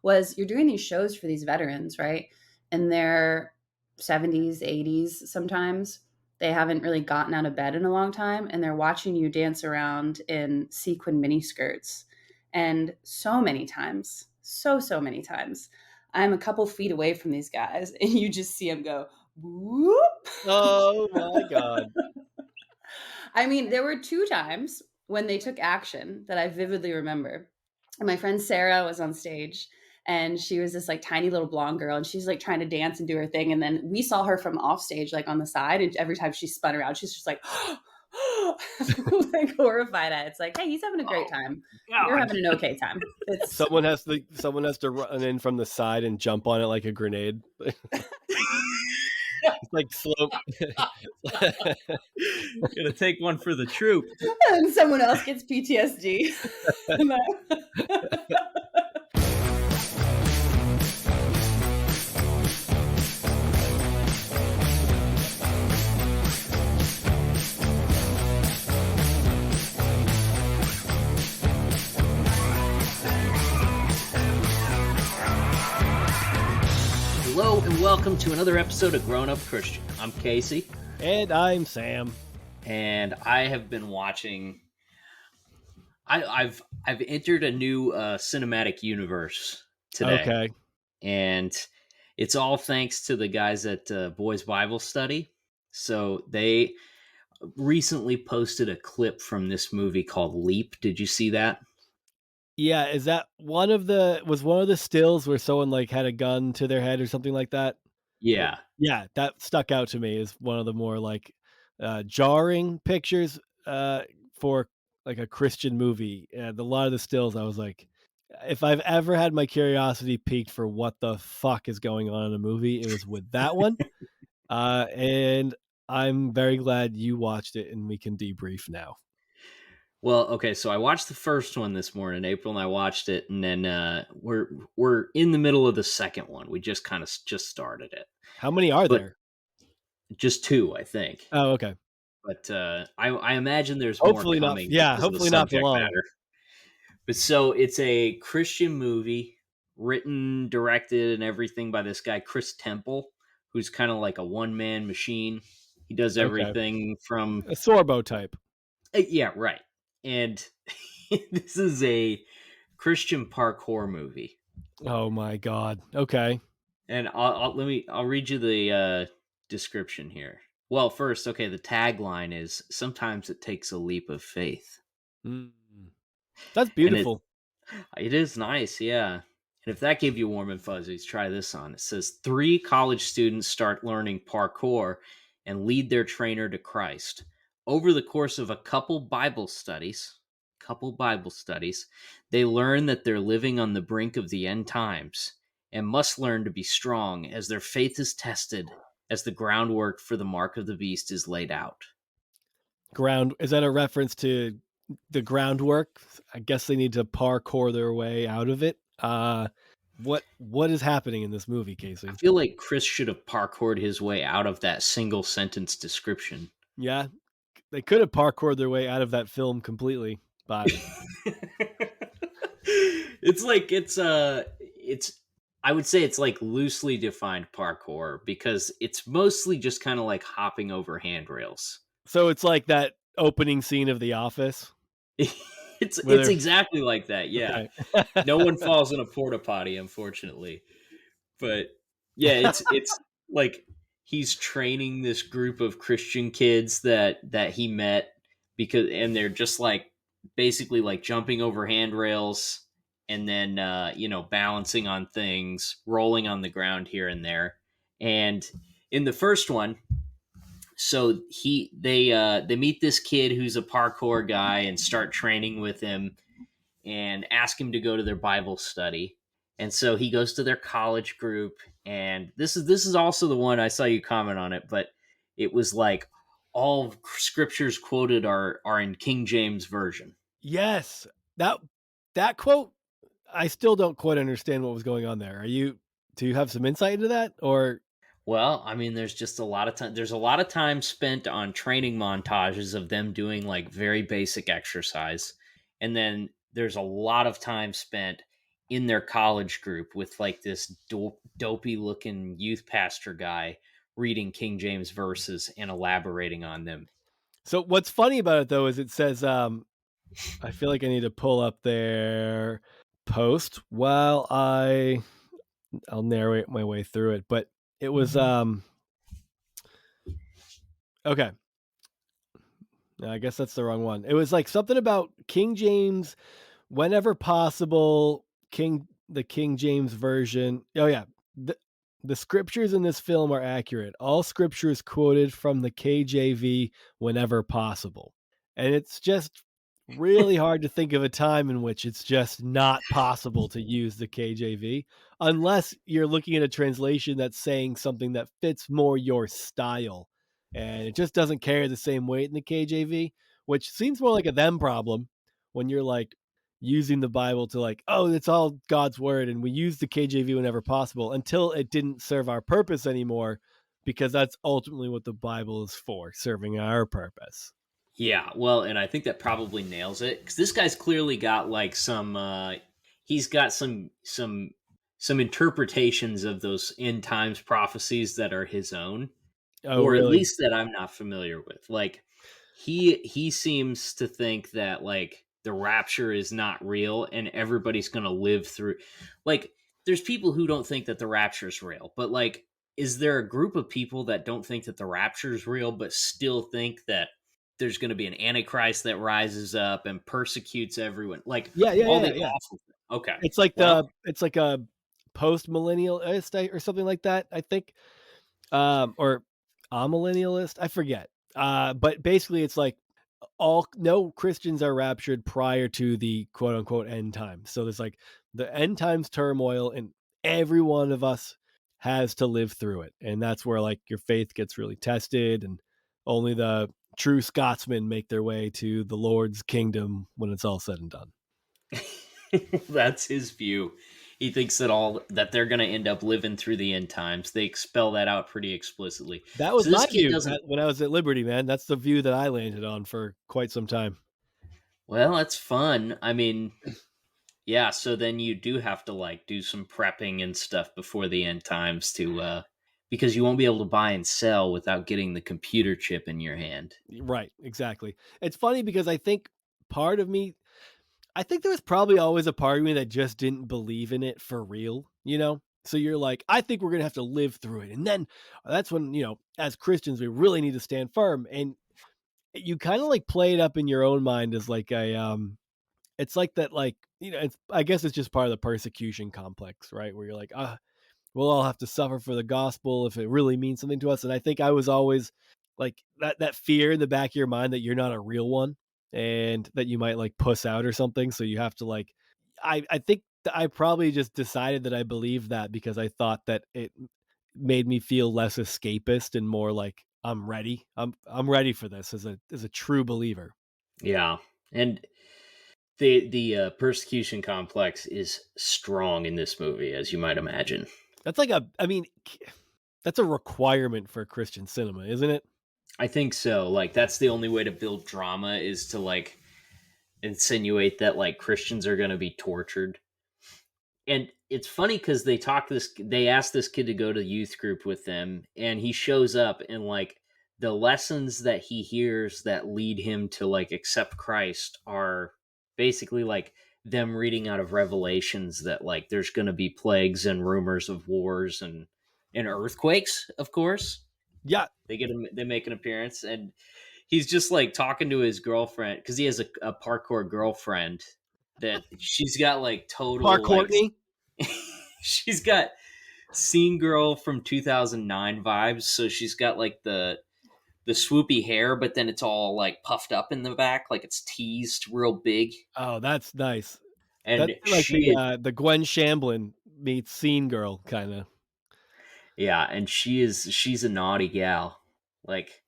was you're doing these shows for these veterans, right? And they're 70s, 80s sometimes. They haven't really gotten out of bed in a long time, and they're watching you dance around in sequin miniskirts. And so many times, so many times, I'm a couple feet away from these guys, and you just see them go, whoop. Oh my God. I mean, there were two times when they took action that I vividly remember. And my friend Sarah was on stage, and she was this like tiny little blonde girl, and she's like trying to dance and do her thing. And then we saw her from off stage, like on the side. And every time she spun around, she's just like, like horrified at it. It's like, hey, he's having a great time. You're having an okay time. It's Someone has to run in from the side and jump on it like a grenade. It's like slow. Gonna take one for the troop. and someone else gets PTSD. Hello and welcome to another episode of Grown Up Christian. I'm Casey. And I'm Sam. And I have been watching. I've entered a new cinematic universe today. Okay. And it's all thanks to the guys at Boys Bible Study. So they recently posted a clip from this movie called Leap. Did you see that? Yeah, is that one of the stills where someone like had a gun to their head or something like that? Yeah. Yeah, that stuck out to me as one of the more like jarring pictures for like a Christian movie. And a lot of the stills, I was like, if I've ever had my curiosity piqued for what the fuck is going on in a movie, it was with that one. And I'm very glad you watched it and we can debrief now. Well, okay, so I watched the first one this morning, April, and I watched it, and then we're in the middle of the second one. We just kind of just started it. How many are there? Just two, I think. Oh, okay. But I imagine there's hopefully more not. coming. Yeah, hopefully not for long. But so it's a Christian movie, written, directed, and everything by this guy Chris Temple, who's kind of like a one-man machine. He does everything from a Sorbo type. Yeah, right. And this is a Christian parkour movie. Oh my God. Okay. And I'll read you the description here. Well, first, okay, the tagline is sometimes it takes a leap of faith. That's beautiful. It is nice, yeah. And if that gave you warm and fuzzies, try this on. It says 3 college students start learning parkour and lead their trainer to Christ. Over the course of a couple Bible studies, they learn that they're living on the brink of the end times and must learn to be strong as their faith is tested as the groundwork for the mark of the beast is laid out. Is that a reference to the groundwork? I guess they need to parkour their way out of it. What is happening in this movie, Casey? I feel like Chris should have parkoured his way out of that single sentence description. Yeah, they could have parkoured their way out of that film completely, but I would say it's like loosely defined parkour because it's mostly just kind of like hopping over handrails. So it's like that opening scene of The Office. It's exactly like that. Yeah. Okay. No one falls in a porta potty, unfortunately. But yeah, it's like he's training this group of Christian kids that he met and they're just like basically like jumping over handrails and then balancing on things, rolling on the ground here and there. And in the first one, so they meet this kid who's a parkour guy and start training with him and ask him to go to their Bible study. And so he goes to their college group, and this is also the one I saw you comment on it, but it was like all scriptures quoted are in King James version. Yes, that quote, I still don't quite understand what was going on there. Do you have some insight into that, or? Well, I mean, there's just a lot of time. There's a lot of time spent on training montages of them doing like very basic exercise, and then there's a lot of time spent in their college group with like this dopey looking youth pastor guy reading King James verses and elaborating on them. So what's funny about it though is it says I feel like I need to pull up their post while I'll narrate my way through it, but it was okay. No, I guess that's the wrong one. It was like something about King James whenever possible, the King James version. Oh yeah. The, the scriptures in this film are accurate. All scripture is quoted from the KJV whenever possible. And it's just really hard to think of a time in which it's just not possible to use the KJV unless you're looking at a translation that's saying something that fits more your style. And it just doesn't carry the same weight in the KJV, which seems more like a them problem when you're like using the Bible to like, oh, it's all God's word and we use the KJV whenever possible until it didn't serve our purpose anymore because that's ultimately what the Bible is for, serving our purpose. Yeah, well, and I think that probably nails it because this guy's clearly got like some. He's got some interpretations of those end times prophecies that are his own, Oh, or at really? least that I'm not familiar with. Like he seems to think that like the rapture is not real and everybody's going to live through. Like there's people who don't think that the rapture is real, but like is there a group of people that don't think that the rapture is real but still think that there's going to be an antichrist that rises up and persecutes everyone, like Yeah, yeah, all yeah, the yeah. awful. Okay, well, It's like a post millennialist or something like that, I think. Or a millennialist, I forget. But basically it's like all no Christians are raptured prior to the quote unquote end times. So there's like the end times turmoil, and every one of us has to live through it. And that's where like your faith gets really tested, and only the true Scotsmen make their way to the Lord's kingdom when it's all said and done. that's his view. He thinks that all that they're going to end up living through the end times. They spell that out pretty explicitly. That So was this my kid view doesn't. when I was at Liberty, man. That's the view that I landed on for quite some time. Well, that's fun. I mean, yeah. So then you do have to like do some prepping and stuff before the end times to because you won't be able to buy and sell without getting the computer chip in your hand. Right, exactly. It's funny because I think part of me I think there was probably always a part of me that just didn't believe in it for real, you know? So you're like, I think we're going to have to live through it. And then that's when, as Christians, we really need to stand firm. And you kind of like play it up in your own mind as like it's like that, like, I guess it's just part of the persecution complex, right? Where you're like, we'll all have to suffer for the gospel if it really means something to us. And I think I was always like that fear in the back of your mind that you're not a real one and that you might like puss out or something. So you have to like, I think that I probably just decided that I believed that because I thought that it made me feel less escapist and more like I'm ready. I'm ready for this as a true believer. Yeah, and the persecution complex is strong in this movie, as you might imagine. That's like I mean, that's a requirement for Christian cinema, isn't it? I think so. Like that's the only way to build drama is to like insinuate that like Christians are going to be tortured. And it's funny because they asked this kid to go to youth group with them, and he shows up and like the lessons that he hears that lead him to like accept Christ are basically like them reading out of Revelations that like there's going to be plagues and rumors of wars and earthquakes, of course. Yeah. They make an appearance, and he's just like talking to his girlfriend because he has a parkour girlfriend that she's got like total like Courtney. she's got scene girl from 2009 vibes. So she's got like the swoopy hair, but then it's all like puffed up in the back, like it's teased real big. Oh, that's nice. And That's like she is, the Gwen Shamblin meets Scene Girl kind of. yeah, and she's a naughty gal. Like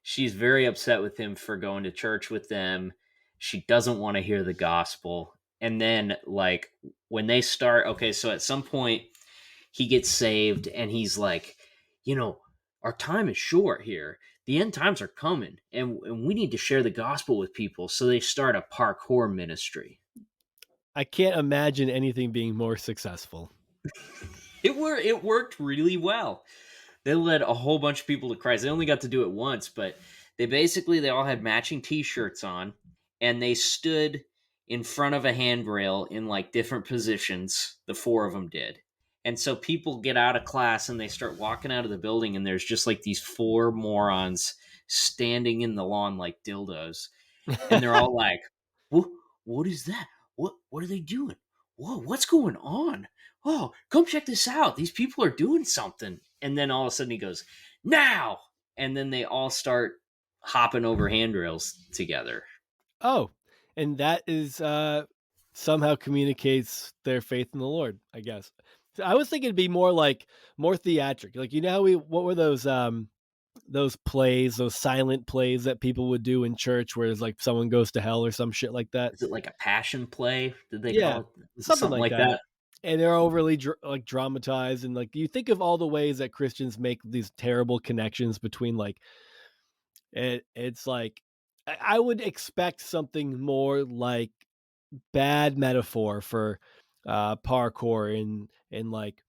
she's very upset with him for going to church with them. She doesn't want to hear the gospel. And then like when they start, okay, so at some point he gets saved and he's like, you know, our time is short here. The end times are coming and we need to share the gospel with people. So they start a parkour ministry. I can't imagine anything being more successful. It worked really well. They led a whole bunch of people to Christ. They only got to do it once, but they all had matching T-shirts on, and they stood in front of a handrail in like different positions. The four of them did, and so people get out of class and they start walking out of the building, and there's just like these four morons standing in the lawn like dildos, and they're all like, "What? What is that? What are they doing? Whoa, what's going on? Oh, come check this out. These people are doing something." And then all of a sudden he goes, "Now!" And then they all start hopping over handrails together. Oh, and that is, somehow communicates their faith in the Lord, I guess. So I was thinking it'd be more like more theatric. Like, you know how we what were those plays, those silent plays that people would do in church where it's like someone goes to hell or some shit like that? Is it like a passion play? Did they Yeah, call it? Was it something something like like that. that? And they're overly like dramatized, and like you think of all the ways that Christians make these terrible connections between like it's like I would expect something more like bad metaphor for parkour and like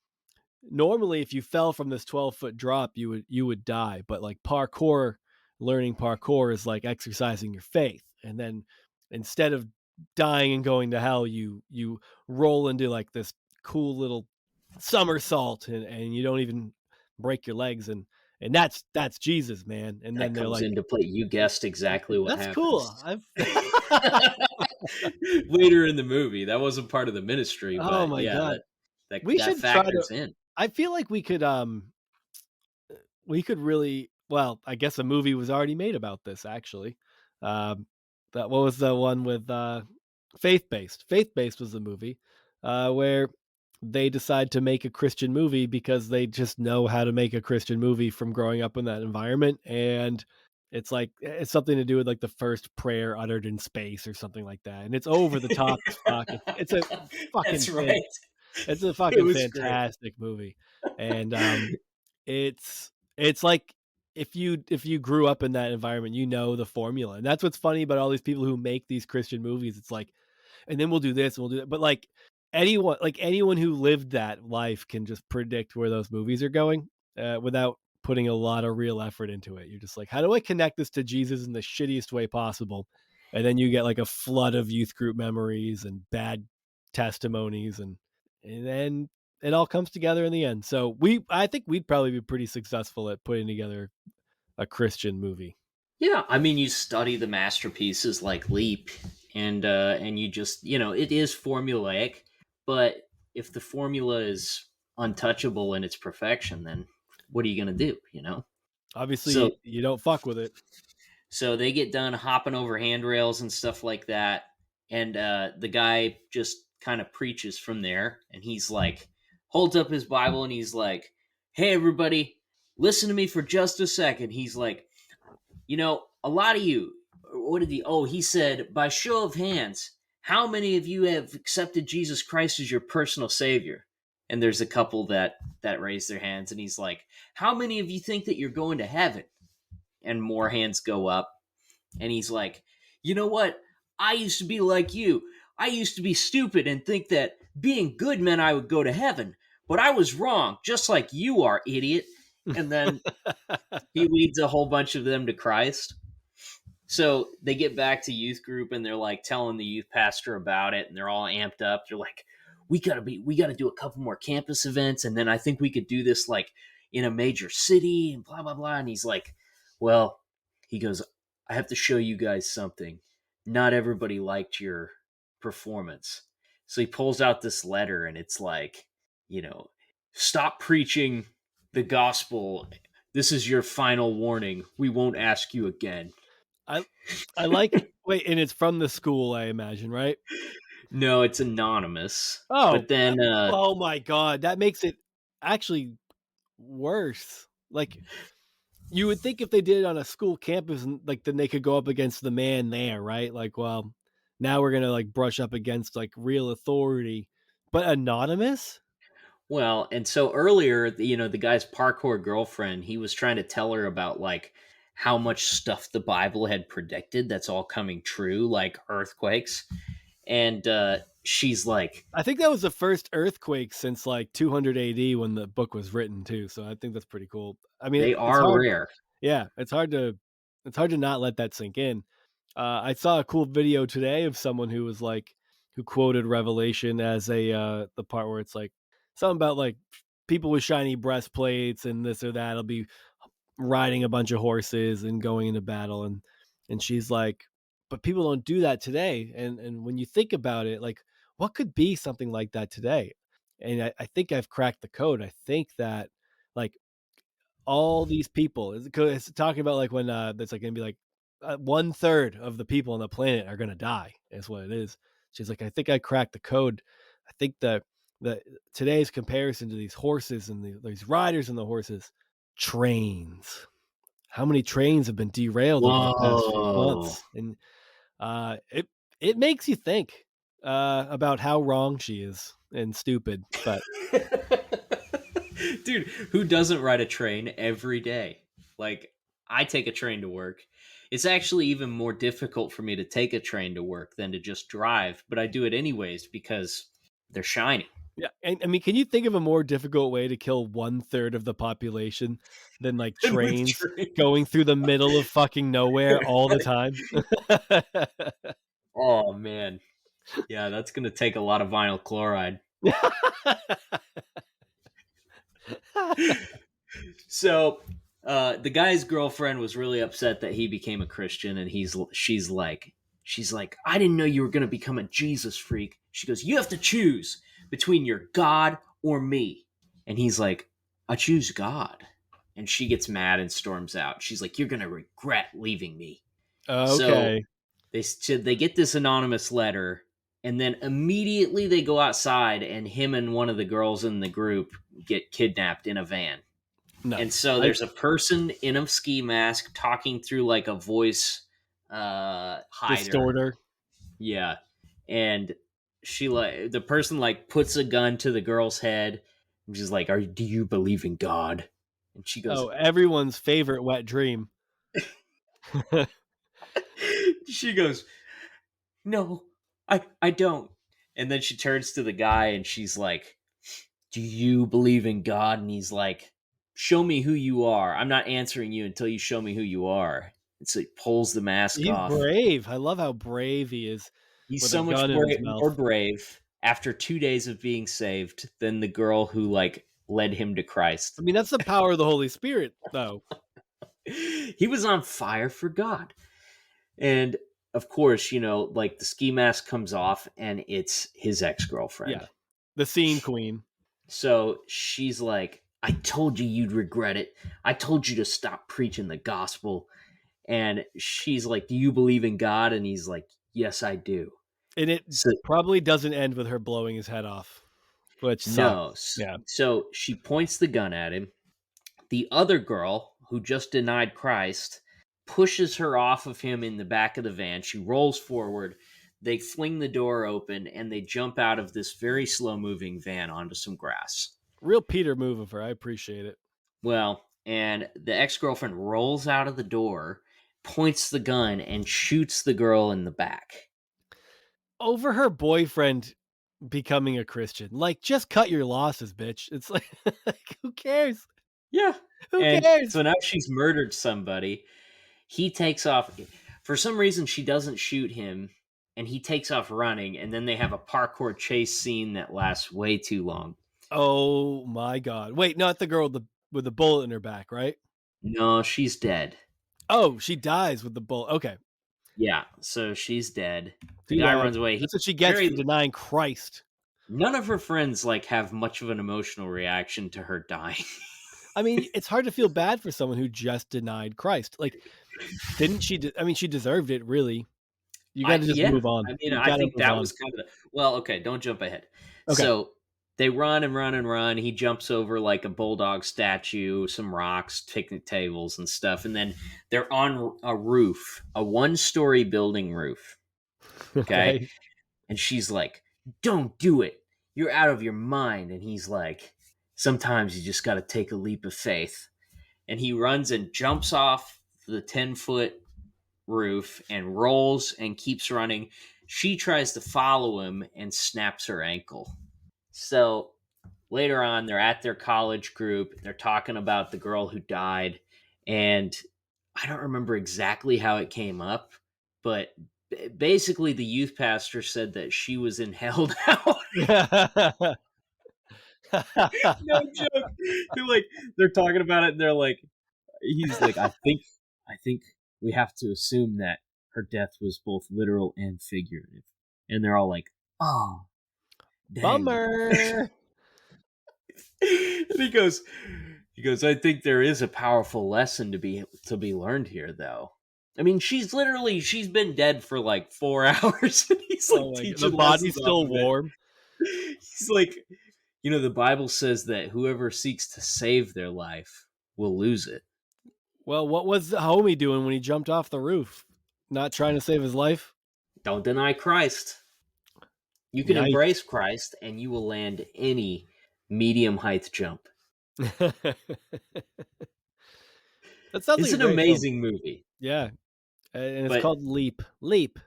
normally if you fell from this 12-foot drop you would die, but like parkour, learning parkour is like exercising your faith, and then instead of dying and going to hell you roll into like this cool little somersault, and you don't even break your legs, and that's Jesus, man. And then That they're comes like, into play. You guessed exactly what that's cool. happens. I've Later in the movie. That wasn't part of the ministry, oh but my yeah, god, that that we that should try to factors in. I feel like we could really well, I guess a movie was already made about this actually. Um, that what was the one with Faith Based? Faith Based was the movie where they decide to make a Christian movie because they just know how to make a Christian movie from growing up in that environment, and it's like it's something to do with like the first prayer uttered in space or something like that, and it's over the top as fuck. It's a That's fucking right. it's a It fucking was great. fantastic movie, and it's like if you grew up in that environment, you know the formula, and that's what's funny about all these people who make these Christian movies. It's like, and then we'll do this and we'll do that, but anyone who lived that life can just predict where those movies are going without putting a lot of real effort into it. You're just like, how do I connect this to Jesus in the shittiest way possible? And then you get like a flood of youth group memories and bad testimonies, and then it all comes together in the end. So I think we'd probably be pretty successful at putting together a Christian movie. Yeah, I mean, you study the masterpieces like Leap, and you just it is formulaic, but if the formula is untouchable in its perfection, then what are you going to do? Obviously, So you don't fuck with it. so they get done hopping over handrails and stuff like that, and the guy just kind of preaches from there, and he's like, holds up his Bible, and he's like, "Hey, everybody, listen to me for just a second." He's like, a lot of you, what did he, oh, he said, by show of hands, how many of you have accepted Jesus Christ as your personal savior? And there's a couple that raise their hands, and he's like, how many of you think that you're going to heaven? And more hands go up, and he's like, you know what? I used to be like you. I used to be stupid and think that being good meant I would go to heaven, but I was wrong, just like you are, idiot. And then he leads a whole bunch of them to Christ. So they get back to youth group, and they're like telling the youth pastor about it, and they're all amped up. They're like, we gotta do a couple more campus events, and then I think we could do this like in a major city and blah blah blah. And he's like, well, he goes, I have to show you guys something. Not everybody liked your performance. So he pulls out this letter, and it's like, you know, stop preaching the gospel. This is your final warning. We won't ask you again. I I like wait, and it's from the school, I imagine, right? No, it's anonymous. Oh, But then, oh my god, that makes it actually worse. Like, you would think if they did it on a school campus, and like then they could go up against the man there, right? Like, well, now we're gonna like brush up against like real authority, but anonymous. well, and so earlier, the guy's parkour girlfriend, he was trying to tell her about like how much stuff the Bible had predicted that's all coming true, like earthquakes. And she's like, I think that was the first earthquake since like 200 AD when the book was written too. So I think that's pretty cool. I mean, they it's are hard. rare. Yeah, it's hard to not let that sink in. I saw a cool video today of someone who was like who quoted Revelation as the part where it's like something about like people with shiny breastplates and this or that will be riding a bunch of horses and going into battle, and she's like, but people don't do that today. And when you think about it, like what could be something like that today? And I think I've cracked the code. I think that like all these people it's talking about like when that's like gonna be like 1/3 of the people on the planet are gonna die is what it is. She's like, I think I cracked the code. I think that the today's comparison to these horses and these riders and the horses, trains. How many trains have been derailed over the past few Whoa. months? And it makes you think about how wrong she is and stupid. But Dude, who doesn't ride a train every day? Like, I take a train to work. It's actually even more difficult for me to take a train to work than to just drive, but I do it anyways because they're shiny. yeah, and I mean, can you think of a more difficult way to kill 1/3 of the population than like And with trains trains. going through the middle of fucking nowhere all the time? Oh, man. Yeah, that's going to take a lot of vinyl chloride. So, the guy's girlfriend was really upset that he became a Christian, and she's like, I didn't know you were going to become a Jesus freak. She goes, you have to choose between your God or me. And he's like, I choose God. And she gets mad and storms out. She's like, you're going to regret leaving me. So Okay. they get this anonymous letter, and then immediately they go outside, and him and one of the girls in the group get kidnapped in a van. And Nice. so I there's a person in a ski mask talking through like a voice hider. distorter. Yeah. And she like the person like puts a gun to the girl's head and she's like, do you believe in God? And she goes, Oh, everyone's favorite wet dream. she goes, no, I don't. And then she turns to the guy and she's like, do you believe in God? And he's like, show me who you are. I'm not answering you until you show me who you are. And so he pulls the mask He's off. brave. I love how brave he is He's with a so much gun in his more mouth. brave after 2 days of being saved than the girl who like led him to I Christ. mean, that's the power of the Holy Spirit, though. He was on fire for God. And of course, like the ski mask comes off and it's his ex-girlfriend. Yeah. The scene queen. So she's like, I told you you'd regret it. I told you to stop preaching the gospel. And she's like, do you believe in God? And he's like, yes, I do. And it So probably doesn't end with her blowing his head off, which no. sucks. Yeah. So she points the gun at him. The other girl, who just denied Christ, pushes her off of him in the back of the van. She rolls forward. They fling the door open and they jump out of this very slow moving van onto some grass. Real Peter move of her. I appreciate it. Well, and the ex girlfriend rolls out of the door, points the gun, and shoots the girl in the back. Over her boyfriend becoming a Christian. Like, just cut your losses, bitch. It's like, like who cares? Yeah. Who And cares? so now she's murdered somebody. He takes off. For some reason, she doesn't shoot him, and he takes off running. And then they have a parkour chase scene that lasts way too long. Oh my god. Wait, not the girl with the bullet in her back, right? No, she's dead. Oh, she dies with the bullet. Okay. Yeah, so she's dead. The Too guy bad. runs away. That's what she gets for denying Christ. None of her friends like have much of an emotional reaction to her dying. I mean, it's hard to feel bad for someone who just denied Christ. Like, didn't she? I mean, she deserved it, really. You got to just Yeah. move on. I mean, You I got to think move that on. was kind of well. Okay, don't jump ahead. Okay. So they run and run and run. He jumps over like a bulldog statue, some rocks, picnic tables, and stuff, and then they're on a roof, a one-story building roof. Okay, Okay. and she's like, "Don't do it. You're out of your mind." And he's like, "Sometimes you just got to take a leap of faith." And he runs and jumps off the 10-foot roof and rolls and keeps running. She tries to follow him and snaps her ankle. So later on, they're at their college group. They're talking about the girl who died. And I don't remember exactly how it came up, but basically, the youth pastor said that she was in hell now. No joke. They're talking about it and they're like, he's like, I think we have to assume that her death was both literal and figurative. And they're all like, oh, dang. Bummer. And he goes, I think there is a powerful lesson to be learned here, though. I mean, she's been dead for like 4 hours, and he's like Oh my god, the teaching body's lessons off still of it. warm. He's like, the Bible says that whoever seeks to save their life will lose it. Well, what was the homie doing when he jumped off the roof? Not trying to save his life? Don't deny Christ. You can Yikes. embrace Christ, and you will land any medium height jump. That sounds It's like a an great film. amazing movie. Yeah. And it's But called Leap. Leap.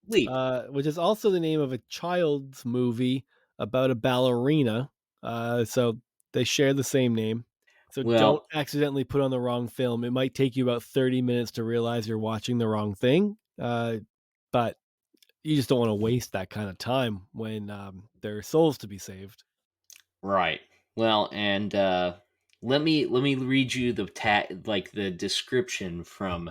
Leap. Which is also the name of a child's movie about a ballerina. So they share the same name. So don't Well, accidentally put on the wrong film. It might take you about 30 minutes to realize you're watching the wrong thing. But you just don't want to waste that kind of time when there are souls to be saved. right. Well, and let me read you the description from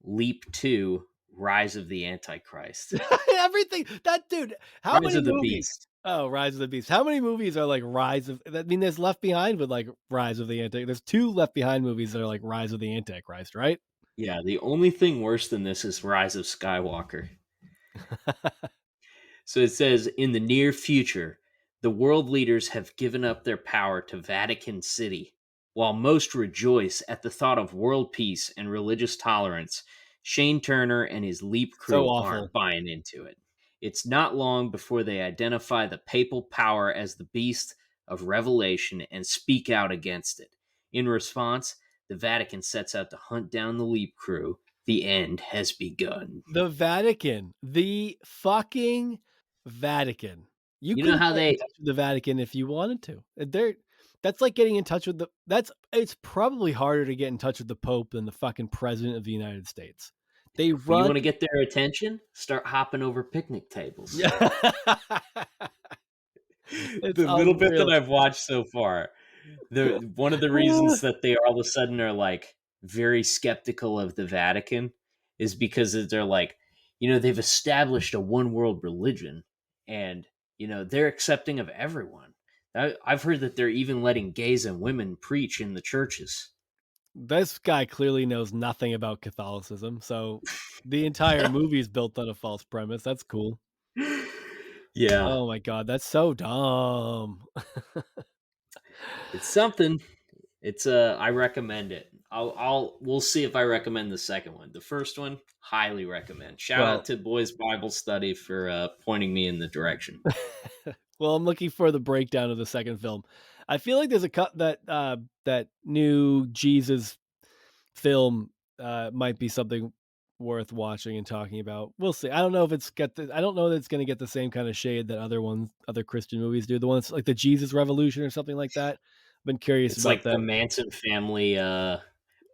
Leap 2: Rise of the Antichrist. Everything that dude. How Rise many of the movies? Beast. Oh, Rise of the Beast. How many movies are like Rise of? I mean, there's Left Behind with like Rise of the Antichrist. There's 2 Left Behind movies that are like Rise of the Antichrist, right? Yeah, the only thing worse than this is Rise of Skywalker. So it says, in the near future, the world leaders have given up their power to Vatican City. While most rejoice at the thought of world peace and religious tolerance, Shane Turner and his Leap So crew awful. aren't buying into it. It's not long before they identify the papal power as the beast of Revelation and speak out against it. In response, the Vatican sets out to hunt down the Leap crew. The end has begun. The Vatican, the fucking Vatican. You You know couldn't how get in they touch with the Vatican if you wanted to. That's like getting in touch with it's probably harder to get in touch with the Pope than the fucking President of the United States. They You run. want to get their attention? Start hopping over picnic tables. Yeah. It's The little bit that unreal. I've watched so far, one of the reasons that they all of a sudden are like very skeptical of the Vatican is because they're like, they've established a one world religion, and they're accepting of everyone. I've heard that they're even letting gays and women preach in the churches. This guy clearly knows nothing about Catholicism, so the entire movie is built on a false premise. That's cool. Yeah, Oh my god, that's so dumb. it's something. It's I recommend it. We'll see if I recommend the second one. The first one, highly recommend. Shout out Well, to Boys Bible Study for pointing me in the direction. well, I'm looking for the breakdown of the second film. I feel like there's a cut that new Jesus film might be something worth watching and talking about. We'll see. I don't know if I don't know that it's going to get the same kind of shade that other Christian movies do. The ones like the Jesus Revolution or something like that. I've been curious It's about like the them. Manson family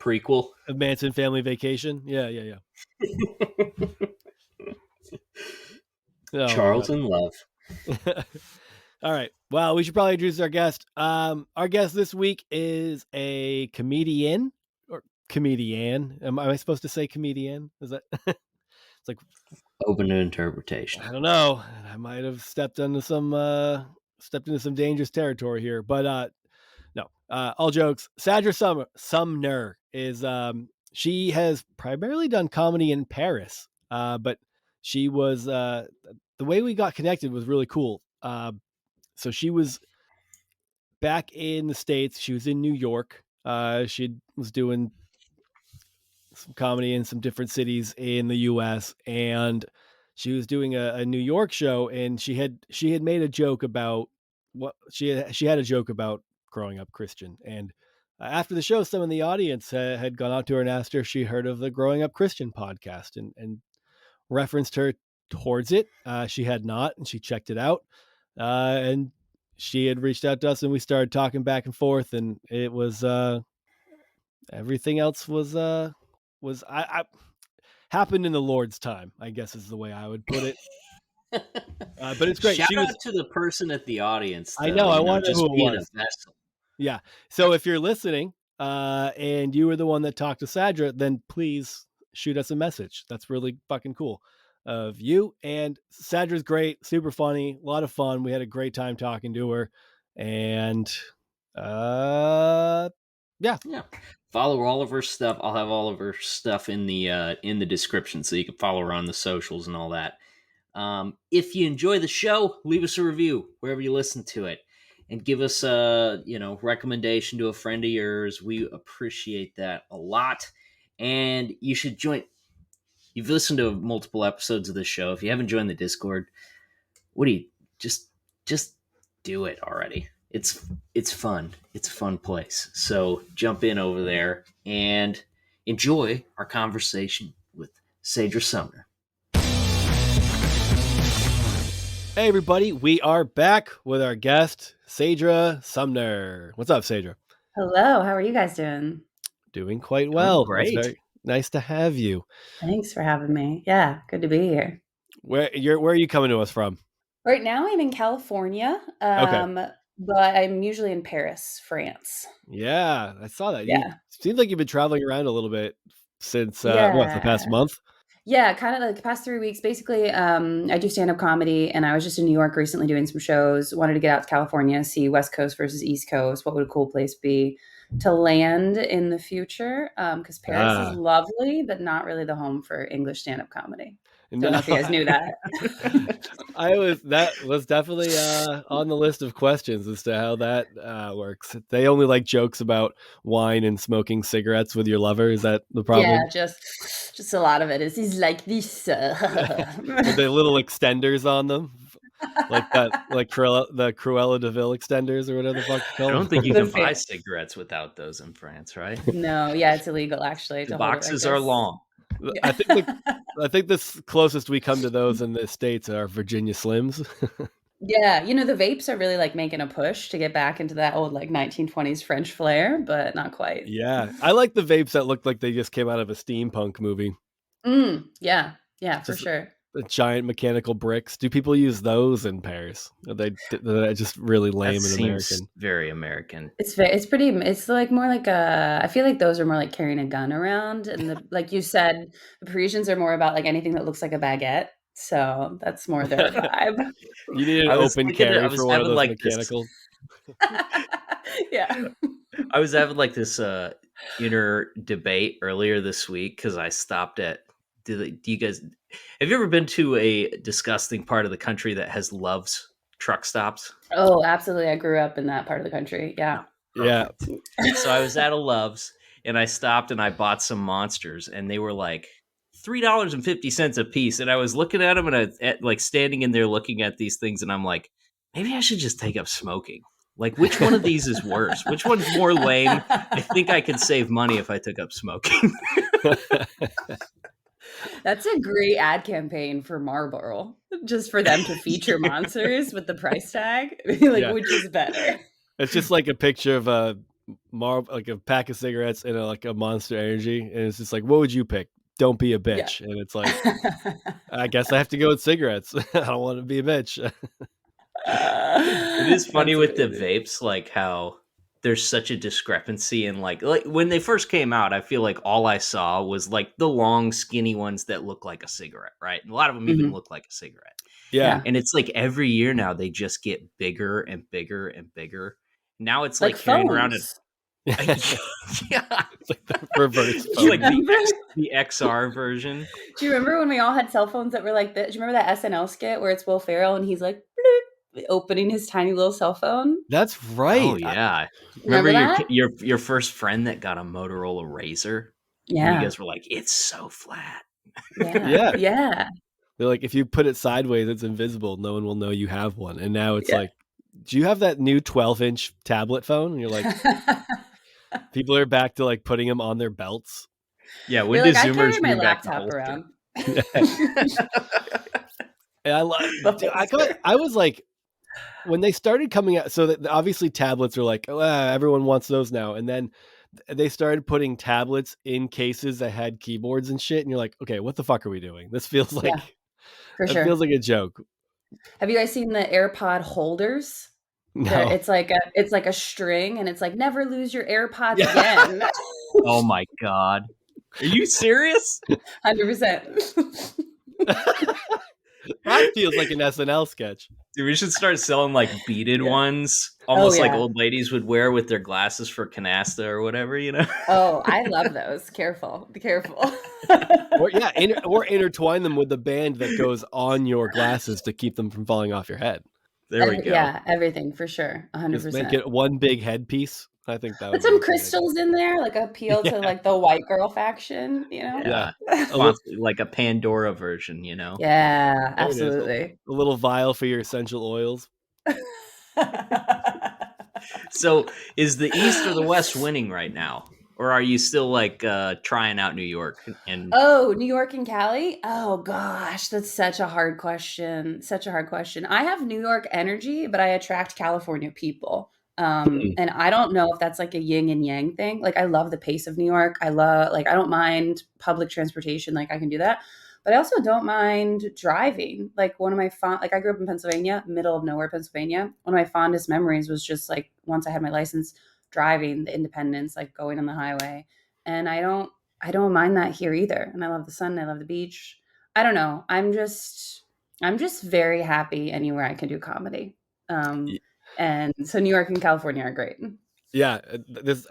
prequel. A Manson Family Vacation. Yeah, yeah, yeah. Oh my god. Charles in Love. All right. Well, we should probably introduce our guest. Our guest this week is a comedian or comedian. Am I supposed to say comedian? Is that? It's like Open to interpretation. I don't know. I might have stepped into some dangerous territory here, but no. All jokes. Sumner is she has primarily done comedy in Paris, but she was the way we got connected was really cool. So she was back in the States. She was in New York. She was doing some comedy in some different cities in the U.S. and she was doing a New York show, and she had made a joke about she had a joke about growing up Christian. And after the show, some in the audience had gone out to her and asked her if she heard of the Growing Up Christian podcast, and referenced her towards it. She had not, and she checked it out. And she had reached out to us, and we started talking back and forth, and it was everything else was I happened in the Lord's time, I guess is the way I would put it. But it's great. Shout She out was. to the person at the audience, though. I know. I wonder just who it being was. a vessel. Yeah. So if you're listening, and you were the one that talked to Sadra, then please shoot us a message. That's really fucking cool of you. And Sadra's great, super funny, a lot of fun. We had a great time talking to her, and yeah. Follow all of her stuff. I'll have all of her stuff in the description, so you can follow her on the socials and all that. If you enjoy the show, leave us a review wherever you listen to it, and give us a recommendation to a friend of yours. We appreciate that a lot. And you should join. You've listened to multiple episodes of the show. If you haven't joined the Discord, what do you just do it already? It's fun. It's a fun place. So jump in over there and enjoy our conversation with Sadra Sumner. Hey everybody, we are back with our guest, Sadra Sumner. What's up, Sadra? Hello, how are you guys doing? Doing quite well. Great. It's very nice to have you. Thanks for having me. Yeah, good to be here. Where are you coming to us from? Right now I'm in California, Okay. but I'm usually in Paris, France. Yeah, I saw that. Yeah. Seems like you've been traveling around a little bit since the past Yeah. month? Yeah, kind of like the past 3 weeks. Basically, I do stand-up comedy, and I was just in New York recently doing some shows. Wanted to get out to California, see West Coast versus East Coast. What would a cool place be to land in the future? Because Paris is lovely, but not really the home for English stand-up comedy. Don't know if you guys knew that. That was definitely on the list of questions as to how that works. They only like jokes about wine and smoking cigarettes with your lover. Is that the problem? Yeah, just a lot of it is like this. With the little extenders on them, like that, like the Cruella de Vil extenders or whatever the fuck it's called. I don't think you can buy cigarettes without those in France, right? No, yeah, it's illegal actually. The boxes are long. I think the closest we come to those in the States are Virginia Slims. Yeah, the vapes are really like making a push to get back into that old like 1920s French flair, but not quite. Yeah, I like the vapes that look like they just came out of a steampunk movie. Yeah, for sure. The giant mechanical bricks. Do people use those in Paris? Are they just really lame and American? Very American. It's like more like I feel like those are more like carrying a gun around, and like you said, the Parisians are more about like anything that looks like a baguette. So that's more their vibe. You need an open carry for one of those mechanical. Yeah. I was having like this inner debate earlier this week because I stopped at. Do you guys have you ever been to a disgusting part of the country that has Love's truck stops? Oh, absolutely. I grew up in that part of the country. Yeah. Yeah. So I was at a Love's and I stopped and I bought some Monsters and they were like $3.50 a piece. And I was looking at them and I like standing in there looking at these things and I'm like, maybe I should just take up smoking. Like, which one of these is worse? Which one's more lame? I think I could save money if I took up smoking. That's a great ad campaign for Marlboro, just for them to feature Monsters with the price tag. Which is better? It's just like a picture of a pack of cigarettes and a Monster Energy, and it's just like, what would you pick? Don't be a bitch. Yeah. And it's like, I guess I have to go with cigarettes. I don't want to be a bitch. It is funny with the vapes, like how there's such a discrepancy in like when they first came out, I feel like all I saw was like the long skinny ones that look like a cigarette, right? And a lot of them even look like a cigarette. Yeah. And it's like every year now they just get bigger and bigger and bigger. Now it's like carrying around yeah. It's like the reverse phone. Like the XR version. Do you remember when we all had cell phones that were like this? Do you remember that SNL skit where it's Will Ferrell and he's like opening his tiny little cell phone? That's right. Oh yeah. Remember your first friend that got a Motorola Razr? Yeah. And you guys were like, it's so flat. Yeah. They're like, if you put it sideways, it's invisible. No one will know you have one. And now it's like, do you have that new 12-inch tablet phone? And you're like, people are back to like putting them on their belts. Yeah, when do Zoomers my laptop around? And I love. The I was like, when they started coming out, so that obviously tablets are like, oh, everyone wants those now, and then they started putting tablets in cases that had keyboards and shit, and you're like, okay, what the fuck are we doing? This feels Yeah, like for it feels sure. like a joke. Have you guys seen the AirPod holders? There, No. it's like a string, and it's like never lose your AirPods Yeah. again. Oh my god. Are you serious? 100%. That feels like an SNL sketch. Dude, we should start selling like beaded Yeah. ones, Oh almost like yeah. old ladies would wear with their glasses for canasta or whatever, you know? Oh, I love those. Careful. Be careful. Or yeah, or intertwine them with the band that goes on your glasses to keep them from falling off your head. There we go. Yeah, everything for sure. Just make 100%. it one big headpiece. I think that Put would be some a great idea. crystals in there, like appeal to Yeah, like the white girl faction, you know? Yeah. yeah. A little, Like a Pandora version, you know? Yeah, there it is. absolutely. A little vial for your essential oils. So is the East or the West winning right now? Or are you still like trying out New York and Oh, New York and Cali? Oh gosh, that's such a hard question. Such a hard question. I have New York energy, but I attract California people. And I don't know if that's like a yin and yang thing. Like I love the pace of New York. I love like I don't mind public transportation, like I can do that. But I also don't mind driving. Like one of my like I grew up in Pennsylvania, middle of nowhere, Pennsylvania. One of my fondest memories was just like once I had my license, driving the Independence, like going on the highway. And I don't mind that here either. And I love the sun. I love the beach. I don't know. I'm just very happy anywhere I can do comedy. Y- And so New York and California are great. Yeah,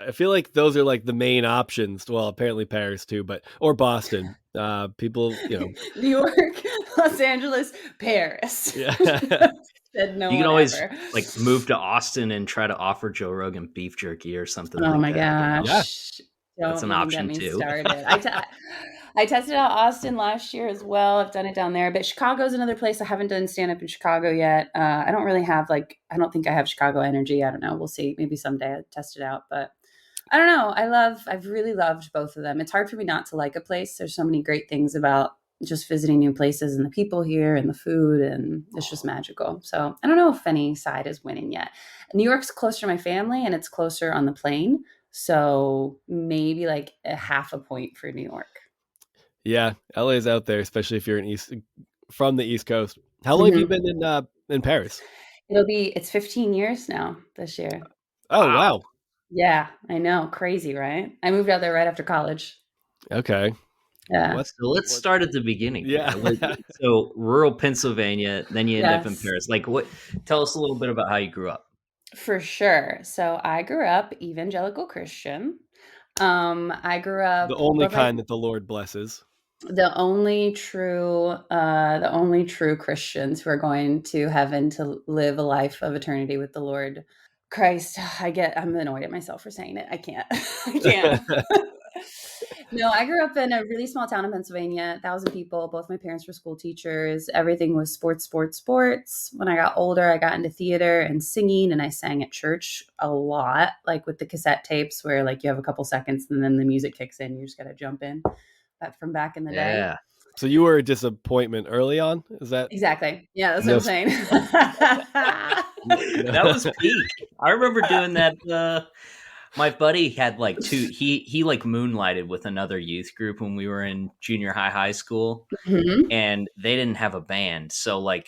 I feel like those are like the main options. Well, apparently Paris too, but or Boston. People, New York, Los Angeles, Paris. yeah. Said no you can one always ever. like move to Austin and try to offer Joe Rogan beef jerky or something Oh like my that, you know? Yeah. gosh. That's Don't an even get option me too. started. I tested out Austin last year as well. I've done it down there, but Chicago's another place I haven't done stand up in Chicago yet. I don't really have I don't think I have Chicago energy. I don't know. We'll see. Maybe someday I test it out, but I don't know. I've really loved both of them. It's hard for me not to like a place. There's so many great things about just visiting new places and the people here and the food, and it's just magical. So I don't know if any side is winning yet. New York's closer to my family and it's closer on the plane. So maybe like a half a point for New York. Yeah, LA's out there, especially if you're from the East Coast. How long have you Mhm. been in Paris? It's 15 years now this year. Oh, Wow. wow. Yeah, I know. Crazy, right? I moved out there right after college. Okay. Yeah. What? So let's start at the beginning Yeah. here. So rural Pennsylvania, then you end up in Yes, Paris. Like what tell us a little bit about how you grew up. for sure. So I grew up evangelical Christian. I grew The up only both my kind that the Lord blesses. the only true Christians who are going to heaven to live a life of eternity with the Lord. Christ, I'm annoyed at myself for saying it. I can't. I can't. No, I grew up in a really small town in Pennsylvania, 1,000 people. Both my parents were school teachers. Everything was sports, sports, sports. When I got older, I got into theater and singing, and I sang at church a lot, like with the cassette tapes where like you have a couple seconds and then the music kicks in. You just got to jump in. That from back in the day. Yeah. So you were a disappointment early on? Is that Exactly. Yeah, that's what no? I'm saying. That was peak. I remember doing that my buddy had like he like moonlighted with another youth group when we were in junior high school, Mhm. and they didn't have a band. So like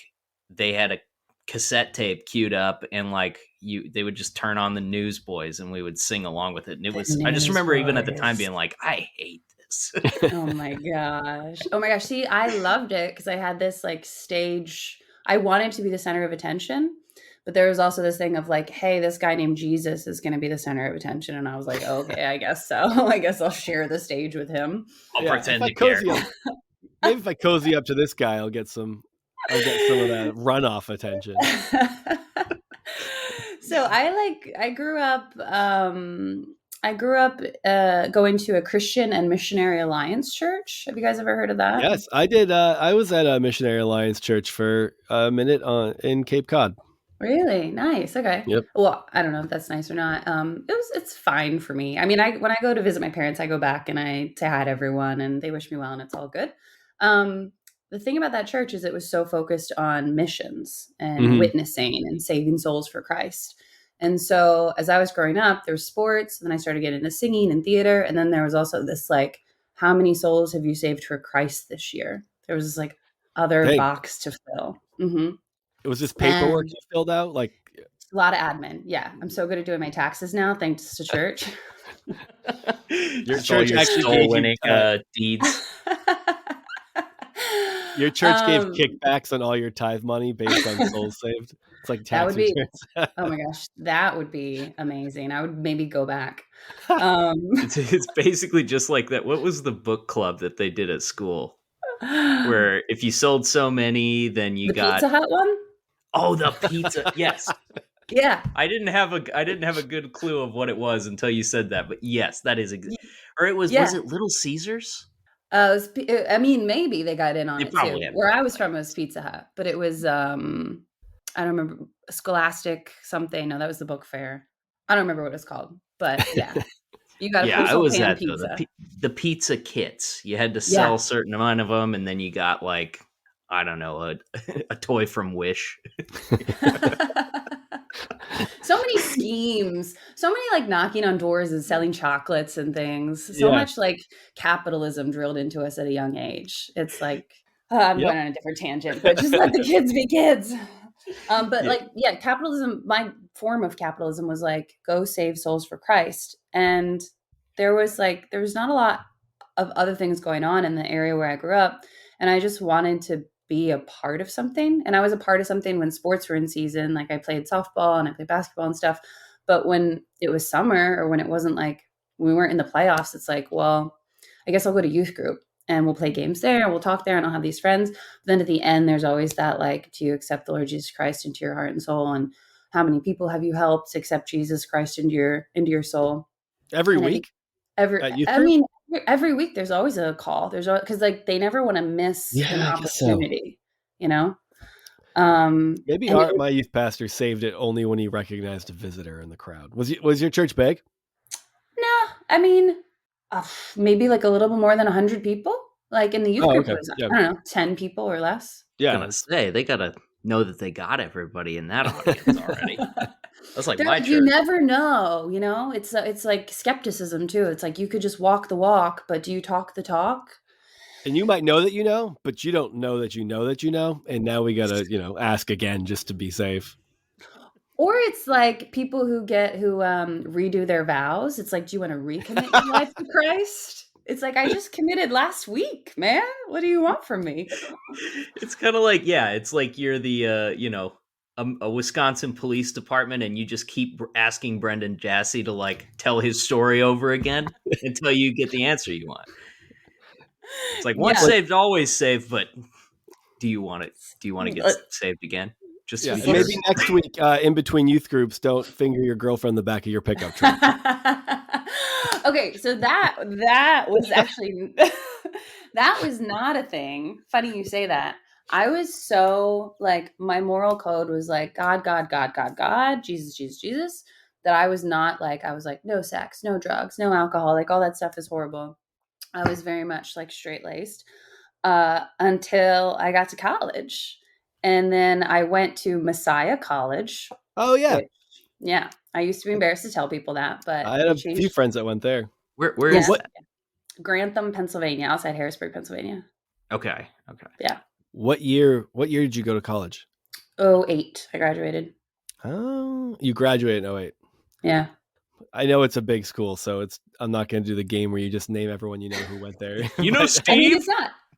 they had a cassette tape queued up, and like they would just turn on the Newsboys and we would sing along with it. And it The was I just remember even at the time Newsboys. being like, I hate this. Oh my gosh. Oh my gosh. See, I loved it because I had this like stage. I wanted to be the center of attention, but there was also this thing of like, hey, this guy named Jesus is going to be the center of attention. And I was like, okay, I guess so. I guess I'll share the stage with him. I'll Yeah. If pretend I to care. cozy up, maybe if I cozy up to this guy, I'll get some of that runoff attention. So I grew up going to a Christian and Missionary Alliance church. Have you guys ever heard of that? Yes, I did. I was at a Missionary Alliance church for a minute in Cape Cod. Really? Nice. Okay. Yep. Well, I don't know if that's nice or not. It's fine for me. I mean, when I go to visit my parents, I go back and I say hi to everyone and they wish me well and it's all good. Um, the thing about that church is it was so focused on missions and Mhm. witnessing and saving souls for Christ. And so as I was growing up, there was sports, and then I started getting into singing and theater. And then there was also this like, how many souls have you saved for Christ this year? There was this like other Dang. box to fill. Mm-hmm. It was this paperwork And you filled out? Like, a lot of admin. Yeah. I'm so good at doing my taxes now, thanks to church. your Just all church your actually gave you, stolen deeds. your church gave um, kickbacks on all your tithe money based on souls saved? It's like that tax would be, returns. oh my gosh, that would be amazing. I would maybe go back. Um, It's basically just like that. What was the book club that they did at school? Where if you sold so many, then you the got Pizza Hut one? the pizza. Yes. Yeah. I didn't have a good clue of what it was until you said that. But yes, that is or it was Yeah. it Little Caesars? I mean, maybe they got in on They it too. probably had Where I was pizza. from was Pizza Hut, but it was I don't remember, Scholastic something. No, that was the book fair. I don't remember what it was called, but yeah, you got a Yeah, it personal was pan that though. pizza. The pizza kits. You had to Yeah. sell a certain amount of them, and then you got like I don't know a toy from Wish. So many schemes, so many like knocking on doors and selling chocolates and things. So Yeah. much like capitalism drilled into us at a young age. It's like I'm Yep. going on a different tangent, but just let the kids be kids. But Yeah. like, yeah, capitalism, my form of capitalism was like, go save souls for Christ. And there was not a lot of other things going on in the area where I grew up. And I just wanted to be a part of something. And I was a part of something when sports were in season. Like I played softball and I played basketball and stuff. But when it was summer or when it wasn't like, we weren't in the playoffs, it's like, well, I guess I'll go to youth group and we'll play games there and we'll talk there and I'll have these friends. But then at the end, there's always that like, do you accept the Lord Jesus Christ into your heart and soul? And how many people have you helped accept Jesus Christ into your soul? Every And I think week at youth I group? mean, every week there's always a call. There's because like they never want to miss an Yeah, I guess so. opportunity, you know. Maybe And my youth pastor saved it only when he recognized a visitor in the crowd. Was your church big? no, I mean, maybe like a little bit more than 100 people. Like in the youth Oh, group, it okay. was Yeah. I don't know, 10 people or less. Yeah. Gonna say they gotta know that they got everybody in that audience already. That's like They're my like, you church. never know, you know. It's like skepticism too. It's like you could just walk the walk, but do you talk the talk? And you might know that you know, but you don't know that you know that you know. And now we gotta, ask again just to be safe. Or it's like people who redo their vows. It's like, do you want to recommit your life to Christ? It's like, I just committed last week, man. What do you want from me? It's kind of like it's like you're the a Wisconsin police department, and you just keep asking Brendan Jassy to like tell his story over again until you get the answer you want. It's like once Yeah. saved, always saved. But do you want it? Do you want to get saved again? Just to Yeah. be And sure. maybe next week, in between youth groups, don't finger your girlfriend in the back of your pickup truck. Okay, so that was actually that was not a thing. Funny you say that. I was so like my moral code was like God, God, God, God, God, Jesus, Jesus, Jesus. That I was not like I was like no sex, no drugs, no alcohol, like all that stuff is horrible. I was very much like straight laced until I got to college, and then I went to Messiah College. Oh yeah. Which, yeah, I used to be embarrassed to tell people that, but I had they a few changed. friends that went there. Where Yeah, is that? Grantham, Pennsylvania, outside Harrisburg, Pennsylvania. Okay. Yeah. What year did you go to college? 08, I graduated. Oh, you graduated in 08. Yeah. I know it's a big school, so I'm not going to do the game where you just name everyone you know who went there. You know, But- Steve. I mean,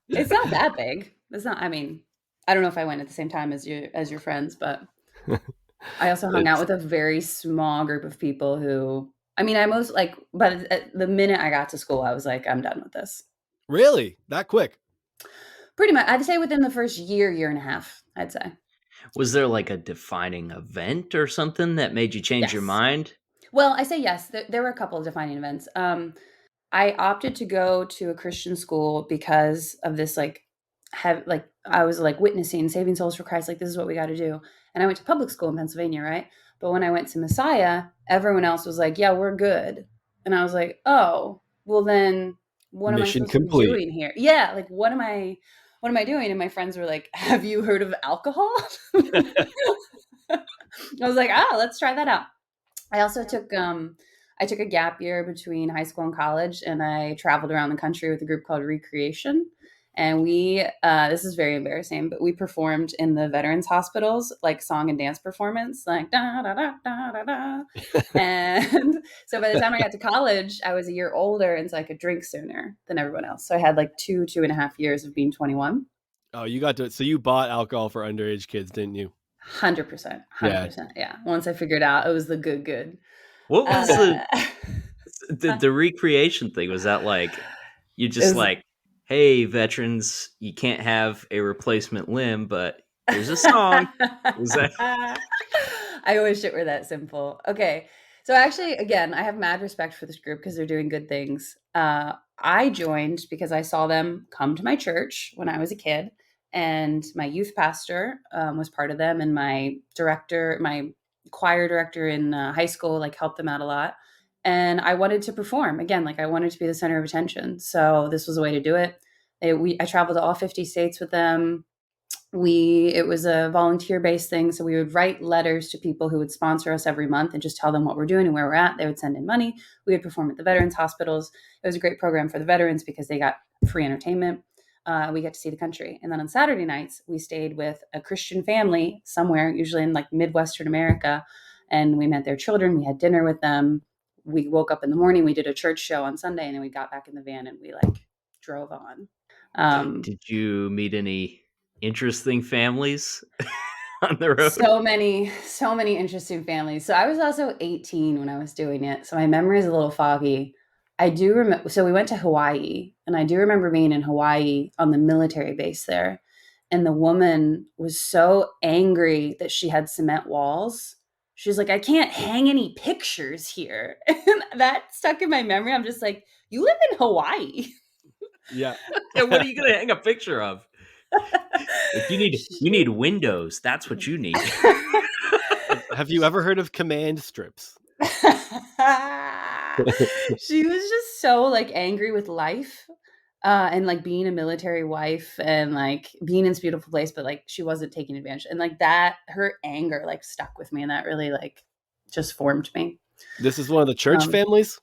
it's not that big. It's not. I mean, I don't know if I went at the same time as your friends, but I also hung out with a very small group of people who. I mean, I most like, but the minute I got to school, I was like, I'm done with this. Really? That quick? Pretty much, I'd say within the first year and a half, I'd say. Was there like a defining event or something that made you change your Yes. mind? Well, I say yes. There were a couple of defining events. I opted to go to a Christian school because of this, like, I was like witnessing, saving souls for Christ. Like, this is what we got to do. And I went to public school in Pennsylvania, right? But when I went to Messiah, everyone else was like, "Yeah, we're good," and I was like, "Oh, well then, what am I Mission supposed to be complete. doing here?" Yeah, like, what am I what am I doing? And my friends were like, have you heard of alcohol? I was like, oh, let's try that out. I also took I took a gap year between high school and college, and I traveled around the country with a group called Recreation. And we this is very embarrassing, but we performed in the veterans hospitals, like song and dance performance, like da da da da da da. And so by the time I got to college, I was a year older, and so I could drink sooner than everyone else. So I had like 2.5 years of being 21. Oh, you got to. So you bought alcohol for underage kids, didn't you? 100%, Yeah. 100%. Yeah. Once I figured out it was the good. What was Uh, the recreation thing? Was that like you it just was like, hey, veterans, you can't have a replacement limb, but here's a song. Was that I wish it were that simple. Okay. So actually, again, I have mad respect for this group because they're doing good things. I joined because I saw them come to my church when I was a kid, and my youth pastor was part of them, and my choir director in high school, like helped them out a lot. And I wanted to perform again, like I wanted to be the center of attention. So this was a way to do it. I traveled to all 50 states with them. It was a volunteer based thing, so we would write letters to people who would sponsor us every month and just tell them what we're doing and where we're at. They would send in money. We would perform at the veterans hospitals. It was a great program for the veterans because they got free entertainment. We get to see the country. And then on Saturday nights we stayed with a Christian family somewhere, usually in like Midwestern America, and we met their children. We had dinner with them. We woke up in the morning, we did a church show on Sunday, and then we got back in the van and we like drove on. did you meet any interesting families on the road? So many interesting families. So I was also 18 when I was doing it. So my memory is a little foggy. I do remember, so we went to Hawaii, and I do remember being in Hawaii on the military base there. And the woman was so angry that she had cement walls. She was like, I can't hang any pictures here. And that stuck in my memory. I'm just like, you live in Hawaii. Yeah. Yeah, what are you gonna hang a picture of? Like you need windows. That's what you need. Have you ever heard of command strips? She was just so like angry with life, and like being a military wife and like being in this beautiful place, but like she wasn't taking advantage, and like that her anger like stuck with me, and that really like just formed me. This is one of the church um families?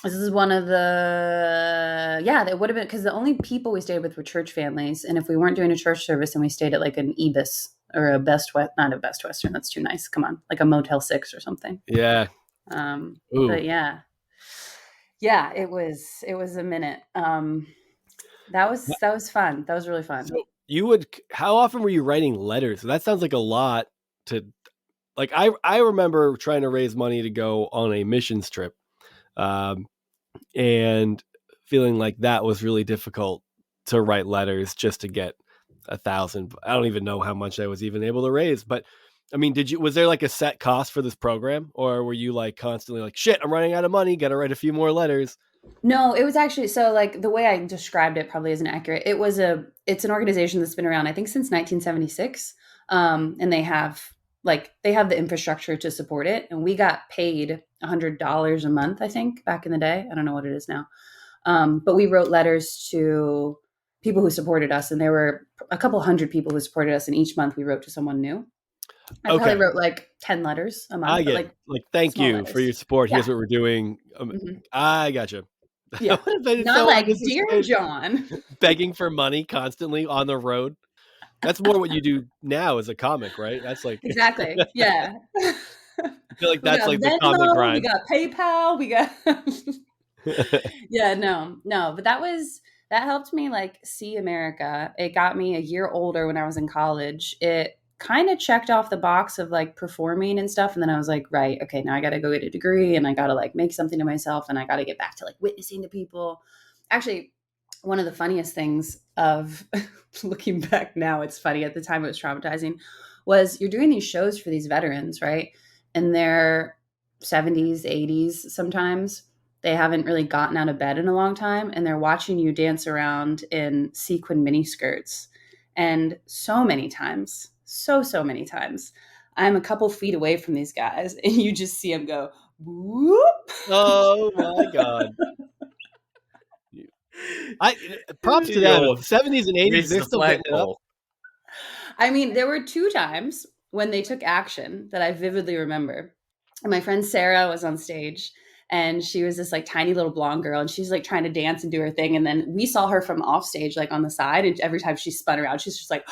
this is one of the, yeah, that would have been because the only people we stayed with were church families, and if we weren't doing a church service, and we stayed at like an Ebis or a Best West, not a Best Western, that's too nice, come on, like a Motel 6 or something. Yeah. But Ooh. yeah, it was a minute. That was fun. That was really fun. So how often were you writing letters? That sounds like a lot to like I remember trying to raise money to go on a missions trip. And feeling like that was really difficult to write letters just to get 1,000. I don't even know how much I was even able to raise, but I mean, was there like a set cost for this program, or were you like constantly like, shit, I'm running out of money, got to write a few more letters? No, it was actually, so like the way I described it probably isn't accurate. It's an organization that's been around I think since 1976. And they have the infrastructure to support it, and we got paid $100 a month, I think, back in the day. I don't know what it is now. But we wrote letters to people who supported us, and there were a couple hundred people who supported us, and each month we wrote to someone new. I Okay. probably wrote like 10 letters a month. I get Like like, thank small you for letters. your support. Yeah. Here's what we're doing. Mhm. I gotcha. Yeah. That would have been Not so like, dear unnecessary. John. Begging for money constantly on the road. That's more what you do now as a comic, right? That's like, Exactly. Yeah. I feel like We that's got like the comic Venmo, we grind. got PayPal, we got Yeah, no, but that helped me like see America. It got me a year older when I was in college. It kind of checked off the box of like performing and stuff, and then I was like, right, okay, now I got to go get a degree, and I got to like make something of myself, and I got to get back to like witnessing to people. Actually, one of the funniest things of looking back now, it's funny, at the time it was traumatizing, was you're doing these shows for these veterans, right? And they're 70s, 80s sometimes. They haven't really gotten out of bed in a long time, and they're watching you dance around in sequin mini skirts. And so many times, so many times, I'm a couple feet away from these guys, and you just see them go, whoop. Oh my God. Props to them. Yo, 70s and 80s, raise they're the still getting it up. flagpole. I mean, there were 2 times when they took action that I vividly remember. And my friend Sarah was on stage, and she was this like tiny little blonde girl, and she's like trying to dance and do her thing. And then we saw her from off stage, like on the side, and every time she spun around, she's just like,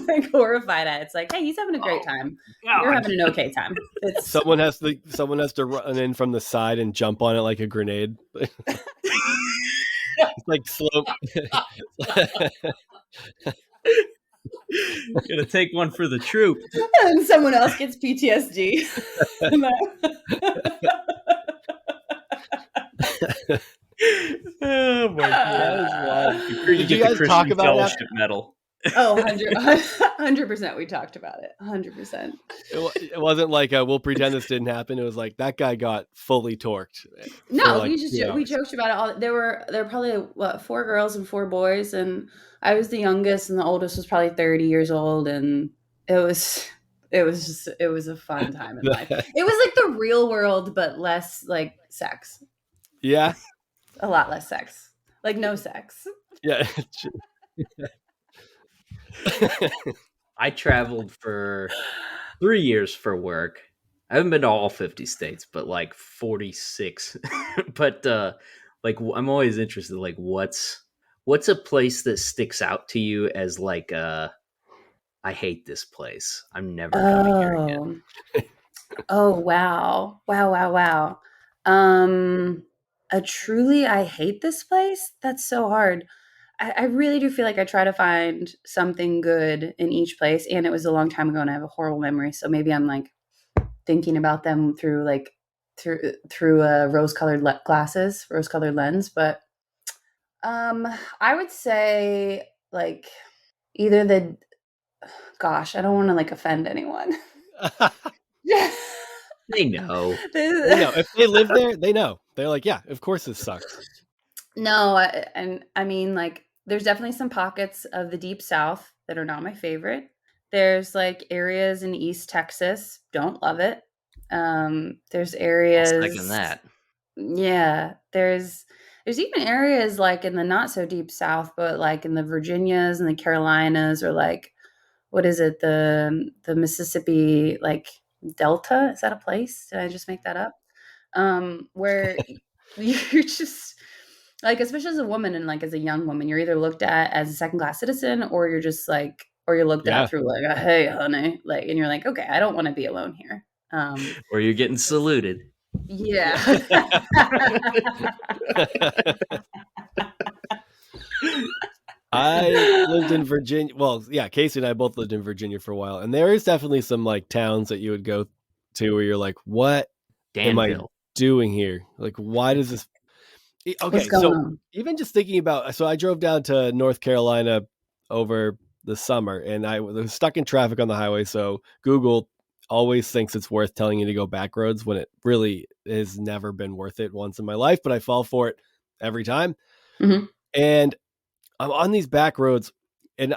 like horrified at it. It's like, hey, he's having a great time. You're having an okay time. It's Someone has to run in from the side and jump on it like a grenade. It's like slow. Gonna take one for the troop. and someone else gets PTSD. Oh my god! Did you guys talk about fellowship medal? Oh, 100%. We talked about it. 100%. It wasn't like we'll pretend this didn't happen. It was like that guy got fully torqued. No, like we joked about it all. There were probably 4 girls and 4 boys, and I was the youngest, and the oldest was probably 30 years old, and it was a fun time in life. It was like the real world, but less like sex. Yeah, a lot less sex, like no sex. Yeah. I traveled for 3 years for work. I haven't been to all 50 states, but like 46. But like I'm always interested, like what's a place that sticks out to you as like I hate this place. I'm never coming here again. Oh wow. A truly I hate this place? That's so hard. I really do feel like I try to find something good in each place, and it was a long time ago and I have a horrible memory, so maybe I'm like thinking about them through rose-colored rose-colored lens, but I would say like either I don't want to like offend anyone. They know. They know. If they live there, they know. They're like, yeah, of course this sucks. No, and I mean, like, there's definitely some pockets of the Deep South that are not my favorite. There's like areas in East Texas, don't love it. There's areas. I'll second that. Yeah, there's even areas like in the not so deep South, but like in the Virginias and the Carolinas, or like what is it, the Mississippi like Delta? Is that a place? Did I just make that up? Where you're just like, especially as a woman and like as a young woman, you're either looked at as a second class citizen, or you're just like, or you're looked at through like, hey, honey, like, and you're like, okay, I don't want to be alone here. Or you're getting saluted. Yeah. I lived in Virginia. Well, yeah, Casey and I both lived in Virginia for a while, and there is definitely some like towns that you would go to where you're like, what am I doing here? Like, why does this? Okay, so even just thinking about, so I drove down to North Carolina over the summer, and I was stuck in traffic on the highway. So Google always thinks it's worth telling you to go back roads when it really has never been worth it once in my life, but I fall for it every time. Mm-hmm. And I'm on these back roads, and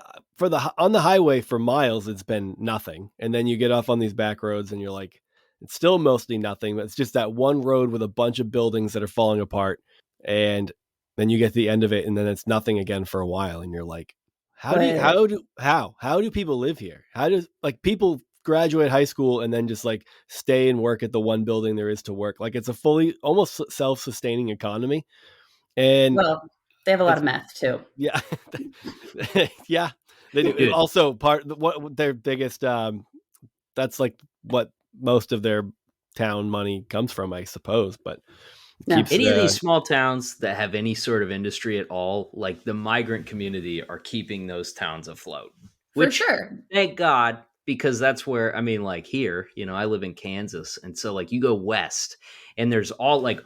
on the highway for miles, it's been nothing. And then you get off on these back roads and you're like, it's still mostly nothing, but it's just that one road with a bunch of buildings that are falling apart. And then you get to the end of it, and then it's nothing again for a while. And you're like, how do people live here? How does like people graduate high school and then just like stay and work at the one building there is to work? Like it's a fully almost self-sustaining economy. And well, they have a lot of meth too. Yeah. Yeah. They do. Also what their biggest, that's like what most of their town money comes from, I suppose, but any of these small towns that have any sort of industry at all, like the migrant community are keeping those towns afloat. For sure. Thank God, because that's where, I mean, like here, I live in Kansas. And so like you go west and there's all like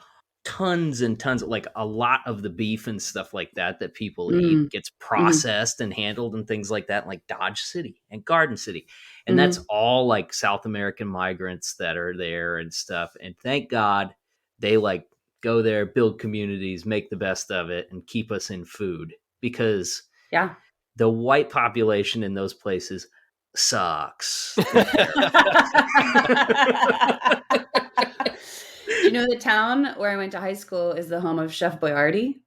tons and tons of like a lot of the beef and stuff like that people eat gets processed and handled and things like that, like Dodge City and Garden City. And that's all like South American migrants that are there and stuff. And thank God they like go there, build communities, make the best of it, and keep us in food, because the white population in those places sucks. Do you know the town where I went to high school is the home of Chef Boyardee?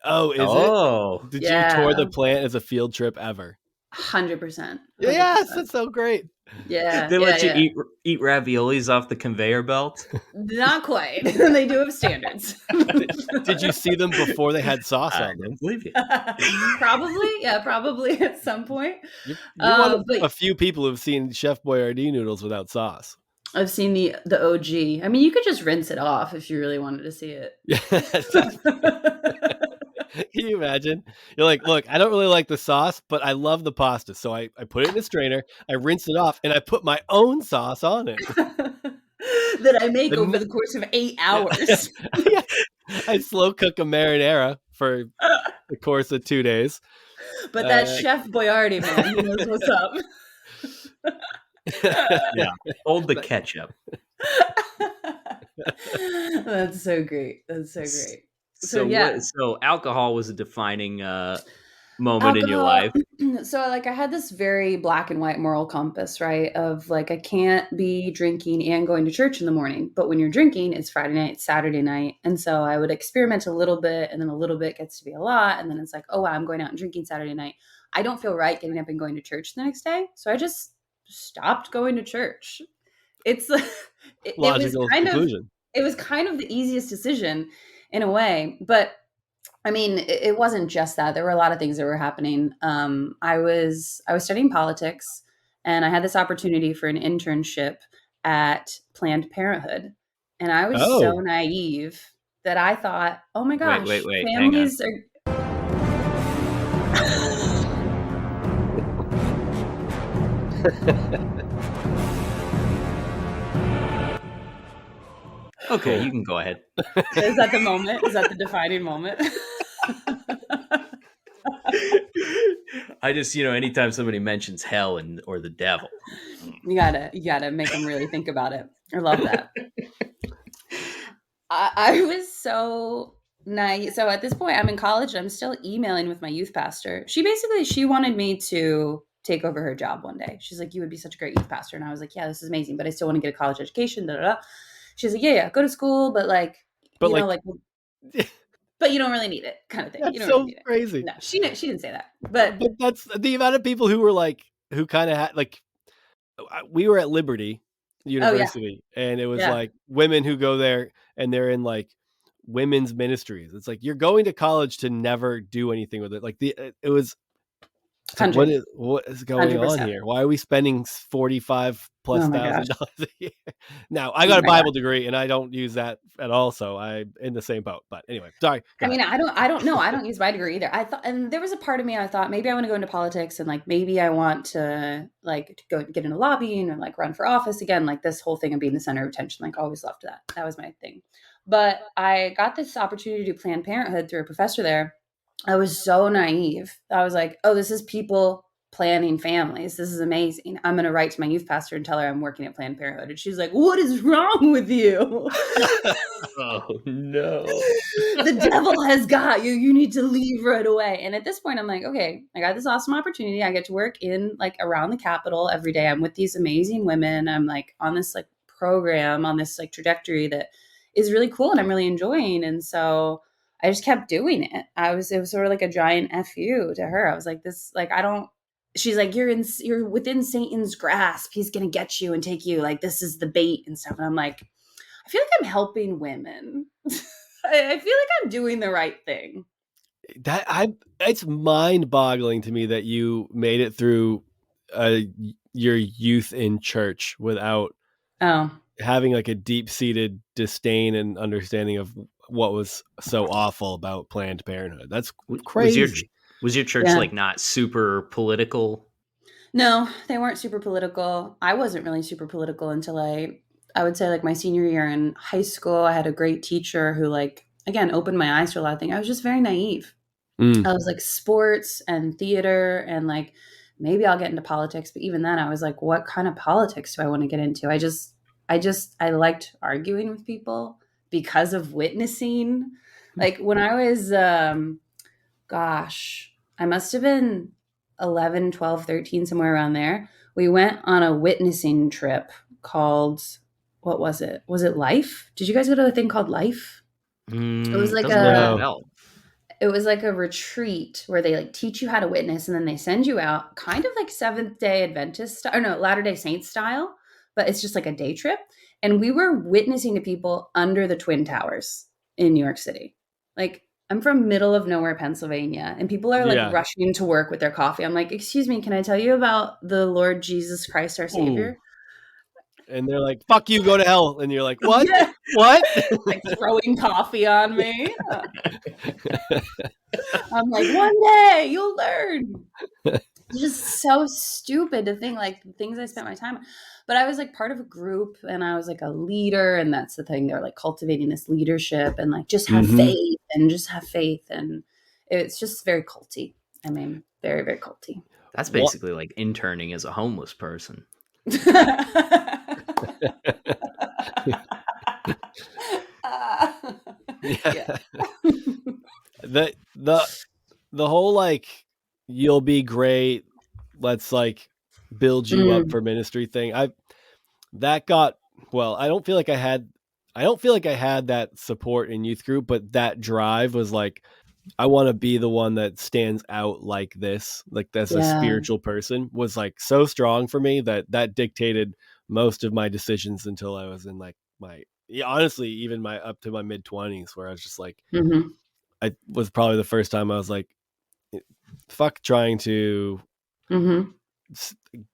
Oh, is it? Oh, Did you tour the Yeah, plant as a field trip ever? 100%, Yes, 100%. that's so great. Yeah, they yeah, let you yeah. eat raviolis off the conveyor belt. Not quite. They do have standards. Did you see them before they had sauce I on them? don't believe you. Probably, yeah, probably at some point. You're one of But a few people who've seen Chef Boyardee noodles without sauce. I've seen the OG. I mean, you could just rinse it off if you really wanted to see it. Yeah, can you imagine? You're like, look, I don't really like the sauce, but I love the pasta. So I put it in a strainer, I rinse it off, and I put my own sauce on it. That I make over The the course of 8 yeah. hours. Yeah. I slow cook a marinara for the course of 2 days. But that Chef Boyardee, man, he knows what's up. Yeah, hold the ketchup. That's so great. That's so great. So So yeah, what? So alcohol was a defining moment in your alcohol. life. So like I had this very black and white moral compass, right? Of like I can't be drinking and going to church in the morning, but when you're drinking, it's Friday night, Saturday night, and so I would experiment a little bit, and then a little bit gets to be a lot, and then it's like, oh wow, I'm going out and drinking Saturday night. I don't feel right getting up and going to church the next day, so I just stopped going to church. It's it was Logical kind of conclusion. the easiest decision in a way, but I mean, it wasn't just that. There were a lot of things that were happening. I was studying politics, and I had this opportunity for an internship at Planned Parenthood, and I was so Oh. naive that I thought, "Oh my Wait, wait, gosh, wait. Hang on. families are." Okay, Cool. you can go ahead. Is that the moment? Is that the defining moment? I just, anytime somebody mentions hell or the devil. You gotta make them really think about it. I love that. I was so naive. So at this point, I'm in college. I'm still emailing with my youth pastor. She wanted me to take over her job one day. She's like, "You would be such a great youth pastor," and I was like, "Yeah, this is amazing, but I still want to get a college education." Da, da, da. She's like, "Yeah, yeah, go to school, but like, But like like, but you don't really need it, kind of thing. You that's don't really so need it." crazy. No, she didn't say that, but But that's the amount of people who were like who kind of had like we were at Liberty oh yeah, University, and it was yeah, like women who go there and they're in like women's ministries. It's like you're going to college to never do anything with it. Like it was. It's like 100, what is going on 100%. here? Why are we spending 45 plus Oh my gosh, $1,000 a year? Now I oh got a my gosh. Bible degree and I don't use that at all, so I'm in the same boat. But anyway, sorry. Go I ahead. mean, I don't know. I don't use my degree either. I thought, and there was a part of me I thought maybe I want to go into politics and like maybe I want to like to go get into lobbying and like run for office again. Like this whole thing of being the center of attention. Like always loved that. That was my thing. But I got this opportunity to do Planned Parenthood through a professor there. I was so naive. I was like, oh, this is people planning families. This is amazing. I'm going to write to my youth pastor and tell her I'm working at Planned Parenthood. And she's like, what is wrong with you? Oh no. The devil has got you. You need to leave right away. And at this point, I'm like, okay, I got this awesome opportunity. I get to work in like around the Capitol every day. I'm with these amazing women. I'm like on this like program, on this like trajectory that is really cool and I'm really enjoying. And so I just kept doing it. It was sort of like a giant FU to her. I was like, this, like, I don't, she's like, you're within Satan's grasp. He's going to get you and take you. Like, this is the bait and stuff. And I'm like, I feel like I'm helping women. I feel like I'm doing the right thing. It's mind-boggling to me that you made it through your youth in church without Oh, having like a deep-seated disdain and understanding of what was so awful about Planned Parenthood. That's Was your crazy. was your church yeah. like not super political? No, they weren't super political. I wasn't really super political until I would say like my senior year in high school. I had a great teacher who like again opened my eyes to a lot of things. I was just very naive. Mm. I was like sports and theater and like maybe I'll get into politics, but even then I was like, what kind of politics do I want to get into? I liked arguing with people because of witnessing. Like when I was gosh, I must have been 11, 12, 13, somewhere around there. We went on a witnessing trip called what was it? Was it Life? Did you guys go to a thing called Life? It was like Doesn't ring a a No. bell. it was like a retreat where they like teach you how to witness, and then they send you out kind of like Seventh-day Adventist or no, Latter-day Saints style, but it's just like a day trip. And we were witnessing to people under the Twin Towers in New York City. Like, I'm from middle of nowhere, Pennsylvania, and people are like Yeah. rushing to work with their coffee. I'm like, excuse me, can I tell you about the Lord Jesus Christ, our Savior? Ooh. And they're like, fuck you, go to hell. And you're like, what? Yeah. What? Like throwing coffee on me. I'm like, one day you'll learn. It's just so stupid to think like the things I spent my time on. But I was like part of a group, and I was like a leader, and that's the thing. They're like cultivating this leadership and like just have faith and just have faith. And it's just very culty. I mean, very, very culty. That's basically like interning as a homeless person. Yeah. The whole like, you'll be great, let's like build you up for ministry thing. I don't feel like I had that support in youth group, but that drive was like, I want to be the one that stands out like this, like as a spiritual person, was like so strong for me that dictated most of my decisions until I was in like honestly, even my up to my mid-20s, where I was just like, I was probably the first time I was like, fuck trying to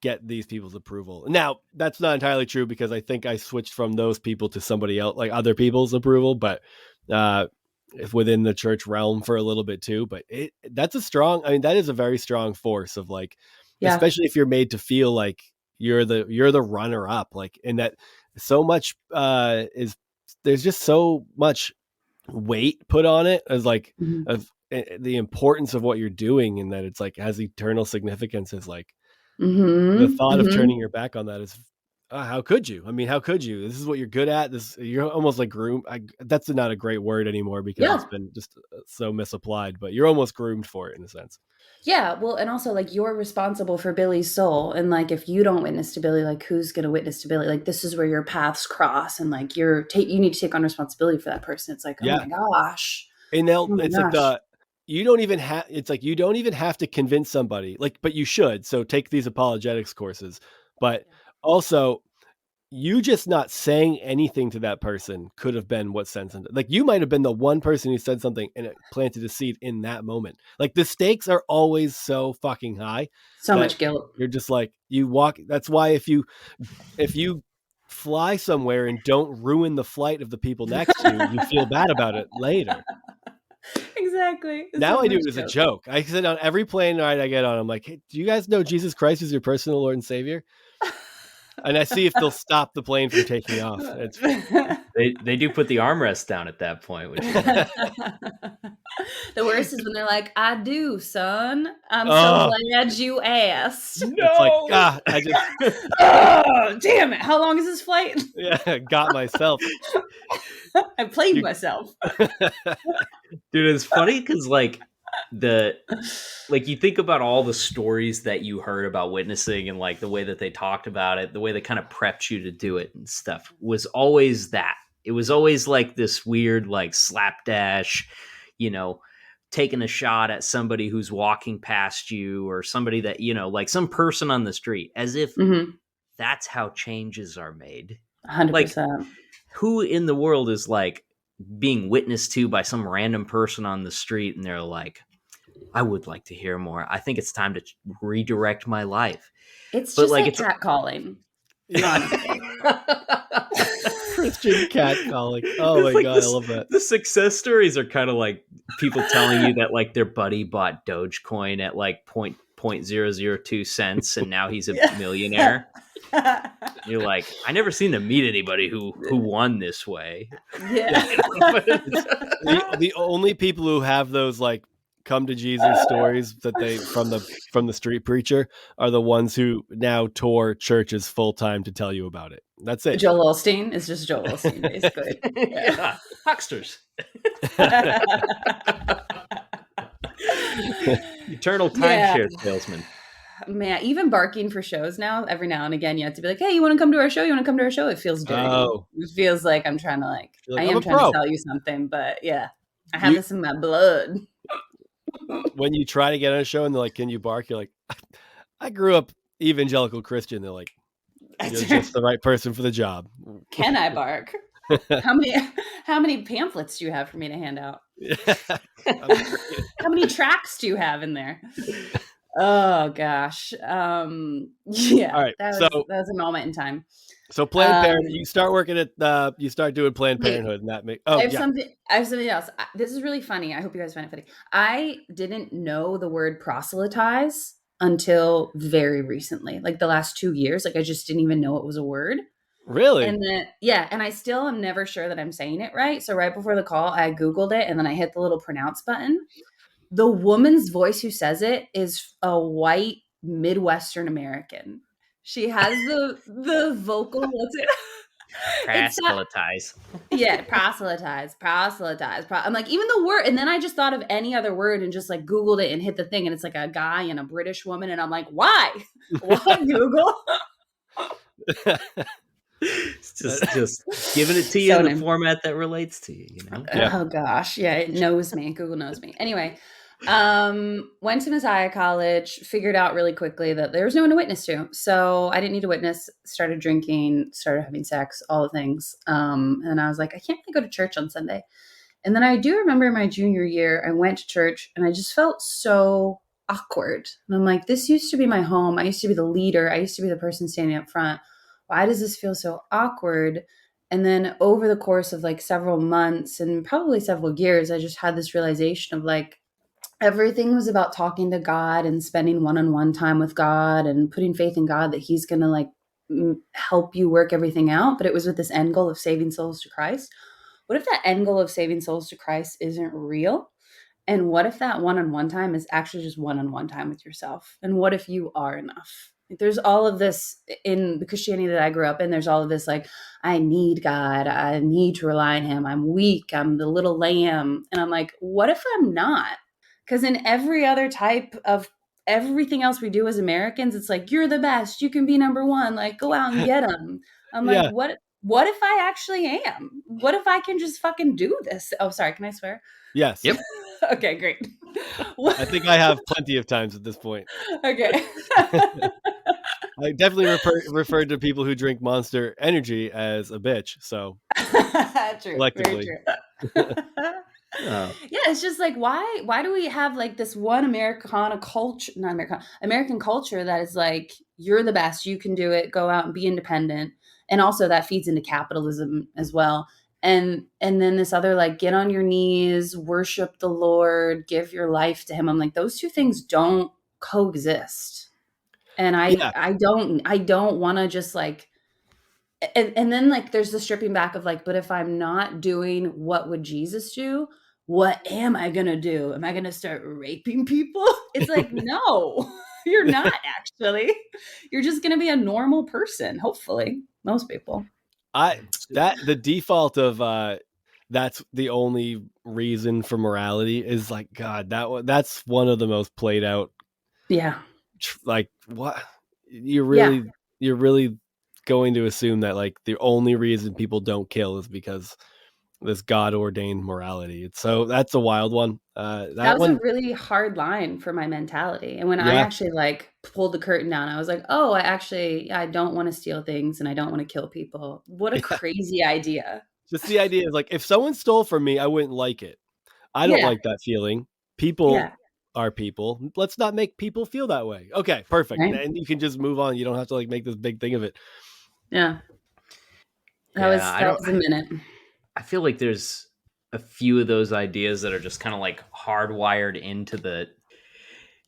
get these people's approval. Now, that's not entirely true, because I think I switched from those people to somebody else, like other people's approval, but within the church realm for a little bit too. But that is a very strong force of like, especially if you're made to feel like you're the runner up, like, and that so much there's just so much weight put on it as like of the importance of what you're doing, and that it's like has eternal significance. Is like the thought of turning your back on that is how could you? I mean, how could you? This is what you're good at. You're almost like groomed. That's not a great word anymore, because it's been just so misapplied, but you're almost groomed for it in a sense. Yeah, well, and also like you're responsible for Billy's soul, and like if you don't witness to Billy, like who's going to witness to Billy? Like this is where your paths cross, and like you need to take on responsibility for that person. It's like, oh my gosh. And now like you don't even have to convince somebody, like, but you should. So take these apologetics courses, but also you just not saying anything to that person could have been what sent them. Like you might have been the one person who said something and it planted a seed in that moment. Like the stakes are always so fucking high. So much guilt. You're just like, you walk. That's why if you fly somewhere and don't ruin the flight of the people next to you, you feel bad about it later. Exactly. Now I do it as a joke. I sit on every plane ride I get on. I'm like, hey, do you guys know Jesus Christ is your personal Lord and Savior? And I see if they'll stop the plane from taking off. They do put the armrest down at that point. Which is the worst is when they're like, I do, son. I'm so glad you asked. No! It's like, I just... oh, damn it. How long is this flight? Yeah, got myself. I played myself. Dude, it's funny because like you think about all the stories that you heard about witnessing and like the way that they talked about it, the way they kind of prepped you to do it and stuff was always that. It was always like this weird like slapdash, taking a shot at somebody who's walking past you or somebody that, like some person on the street, as if that's how changes are made. 100%. Like, who in the world is like being witnessed to by some random person on the street and they're like, I would like to hear more. I think it's time to redirect my life. It's just like catcalling. Christian catcalling. Oh my God, I love that. The success stories are kind of like people telling you that like their buddy bought Dogecoin at like 0.002 cents and now he's a millionaire. You're like, I never seen them meet anybody who won this way. Yeah. The only people who have those like come to Jesus stories that they from the street preacher are the ones who now tour churches full time to tell you about it. That's it. Joel Osteen is just Joel Osteen, basically. Yeah. Hucksters. Eternal timeshare salesman. Man, even barking for shows now, every now and again, you have to be like, hey, you want to come to our show? You want to come to our show? It feels dirty. Oh. It feels like I'm trying to I am trying to tell you something, but yeah, I have this in my blood. when you try to get on a show and they're like, "Can you bark?" You're like, "I grew up evangelical Christian." They're like, "You're just the right person for the job." Can I bark? How many pamphlets do you have for me to hand out? How many tracks do you have in there? Oh gosh. Yeah, All right. that So was a moment in time. Planned Parenthood, you start working at you start doing Planned Wait, Parenthood, and that make I oh have yeah. something else. This is really funny. I hope you guys find it funny. I didn't know the word proselytize until very recently, like the last 2 years. Like I just didn't even know it was a word. Really? And then yeah, and I still am never sure that I'm saying it right. So right before the call, I Googled it and then I hit the little pronounce button. The woman's voice who says it is a white Midwestern American. She has the vocal, what's it? It's Proselytize. yeah, proselytize. I'm like, even the word, and then I just thought of any other word and just like Googled it and hit the thing, and it's like a guy and a British woman, and I'm like, why? Why Google? It's just giving it to you in the format that relates to you, you know? Yeah. Oh gosh, yeah, it knows me. Google knows me. Anyway, went to Messiah College, figured out really quickly that there was no one to witness to. So I didn't need a witness, started drinking, started having sex, all the things. And I was like, I can't really go to church on Sunday. And then I do remember my junior year, I went to church and I just felt so awkward. And I'm like, this used to be my home. I used to be the leader. I used to be the person standing up front. Why does this feel so awkward? And then over the course of like several months and probably several years, I just had this realization of like, everything was about talking to God and spending one-on-one time with God and putting faith in God that he's going to like help you work everything out. But it was with this end goal of saving souls to Christ. What if that end goal of saving souls to Christ isn't real? And what if that one-on-one time is actually just one-on-one time with yourself? And what if you are enough? There's all of this in the Christianity that I grew up in. There's all of this like, I need God. I need to rely on him. I'm weak. I'm the little lamb. And I'm like, what if I'm not? Because in every other type of everything else we do as Americans, it's like, you're the best. You can be number one. Like, go out and get them. I'm like, Yeah. what if I actually am? What if I can just fucking do this? Oh, sorry. Can I swear? Yes. Yep. Okay, great. I think I have plenty of times at this point. Okay. I definitely referred to people who drink Monster Energy as a bitch. So True. collectively. Very true. Yeah, it's just like why do we have like this one American culture that is like, you're the best, you can do it, go out and be independent. And also that feeds into capitalism as well. And then this other like, get on your knees, worship the Lord, give your life to him. I'm like, those two things don't coexist. And I don't want to just like, and then like there's the stripping back of like, but if I'm not doing what would Jesus do, what am I gonna do? Am I gonna start raping people? It's like, no, you're not actually. You're just gonna be a normal person, hopefully. Most people. The default of that's the only reason for morality is like, God, that's one of the most played out. Yeah. Like, what you're really going to assume that like the only reason people don't kill is because this God ordained morality. So that's a wild one. That was a really hard line for my mentality. And when I actually like pulled the curtain down, I was like, oh, I don't want to steal things and I don't want to kill people. What a crazy idea. Just the idea is like, if someone stole from me, I wouldn't like it. I don't like that feeling. People are people. Let's not make people feel that way. Okay, perfect. Right. And you can just move on. You don't have to like make this big thing of it. Yeah. That was a minute. I feel like there's a few of those ideas that are just kind of like hardwired into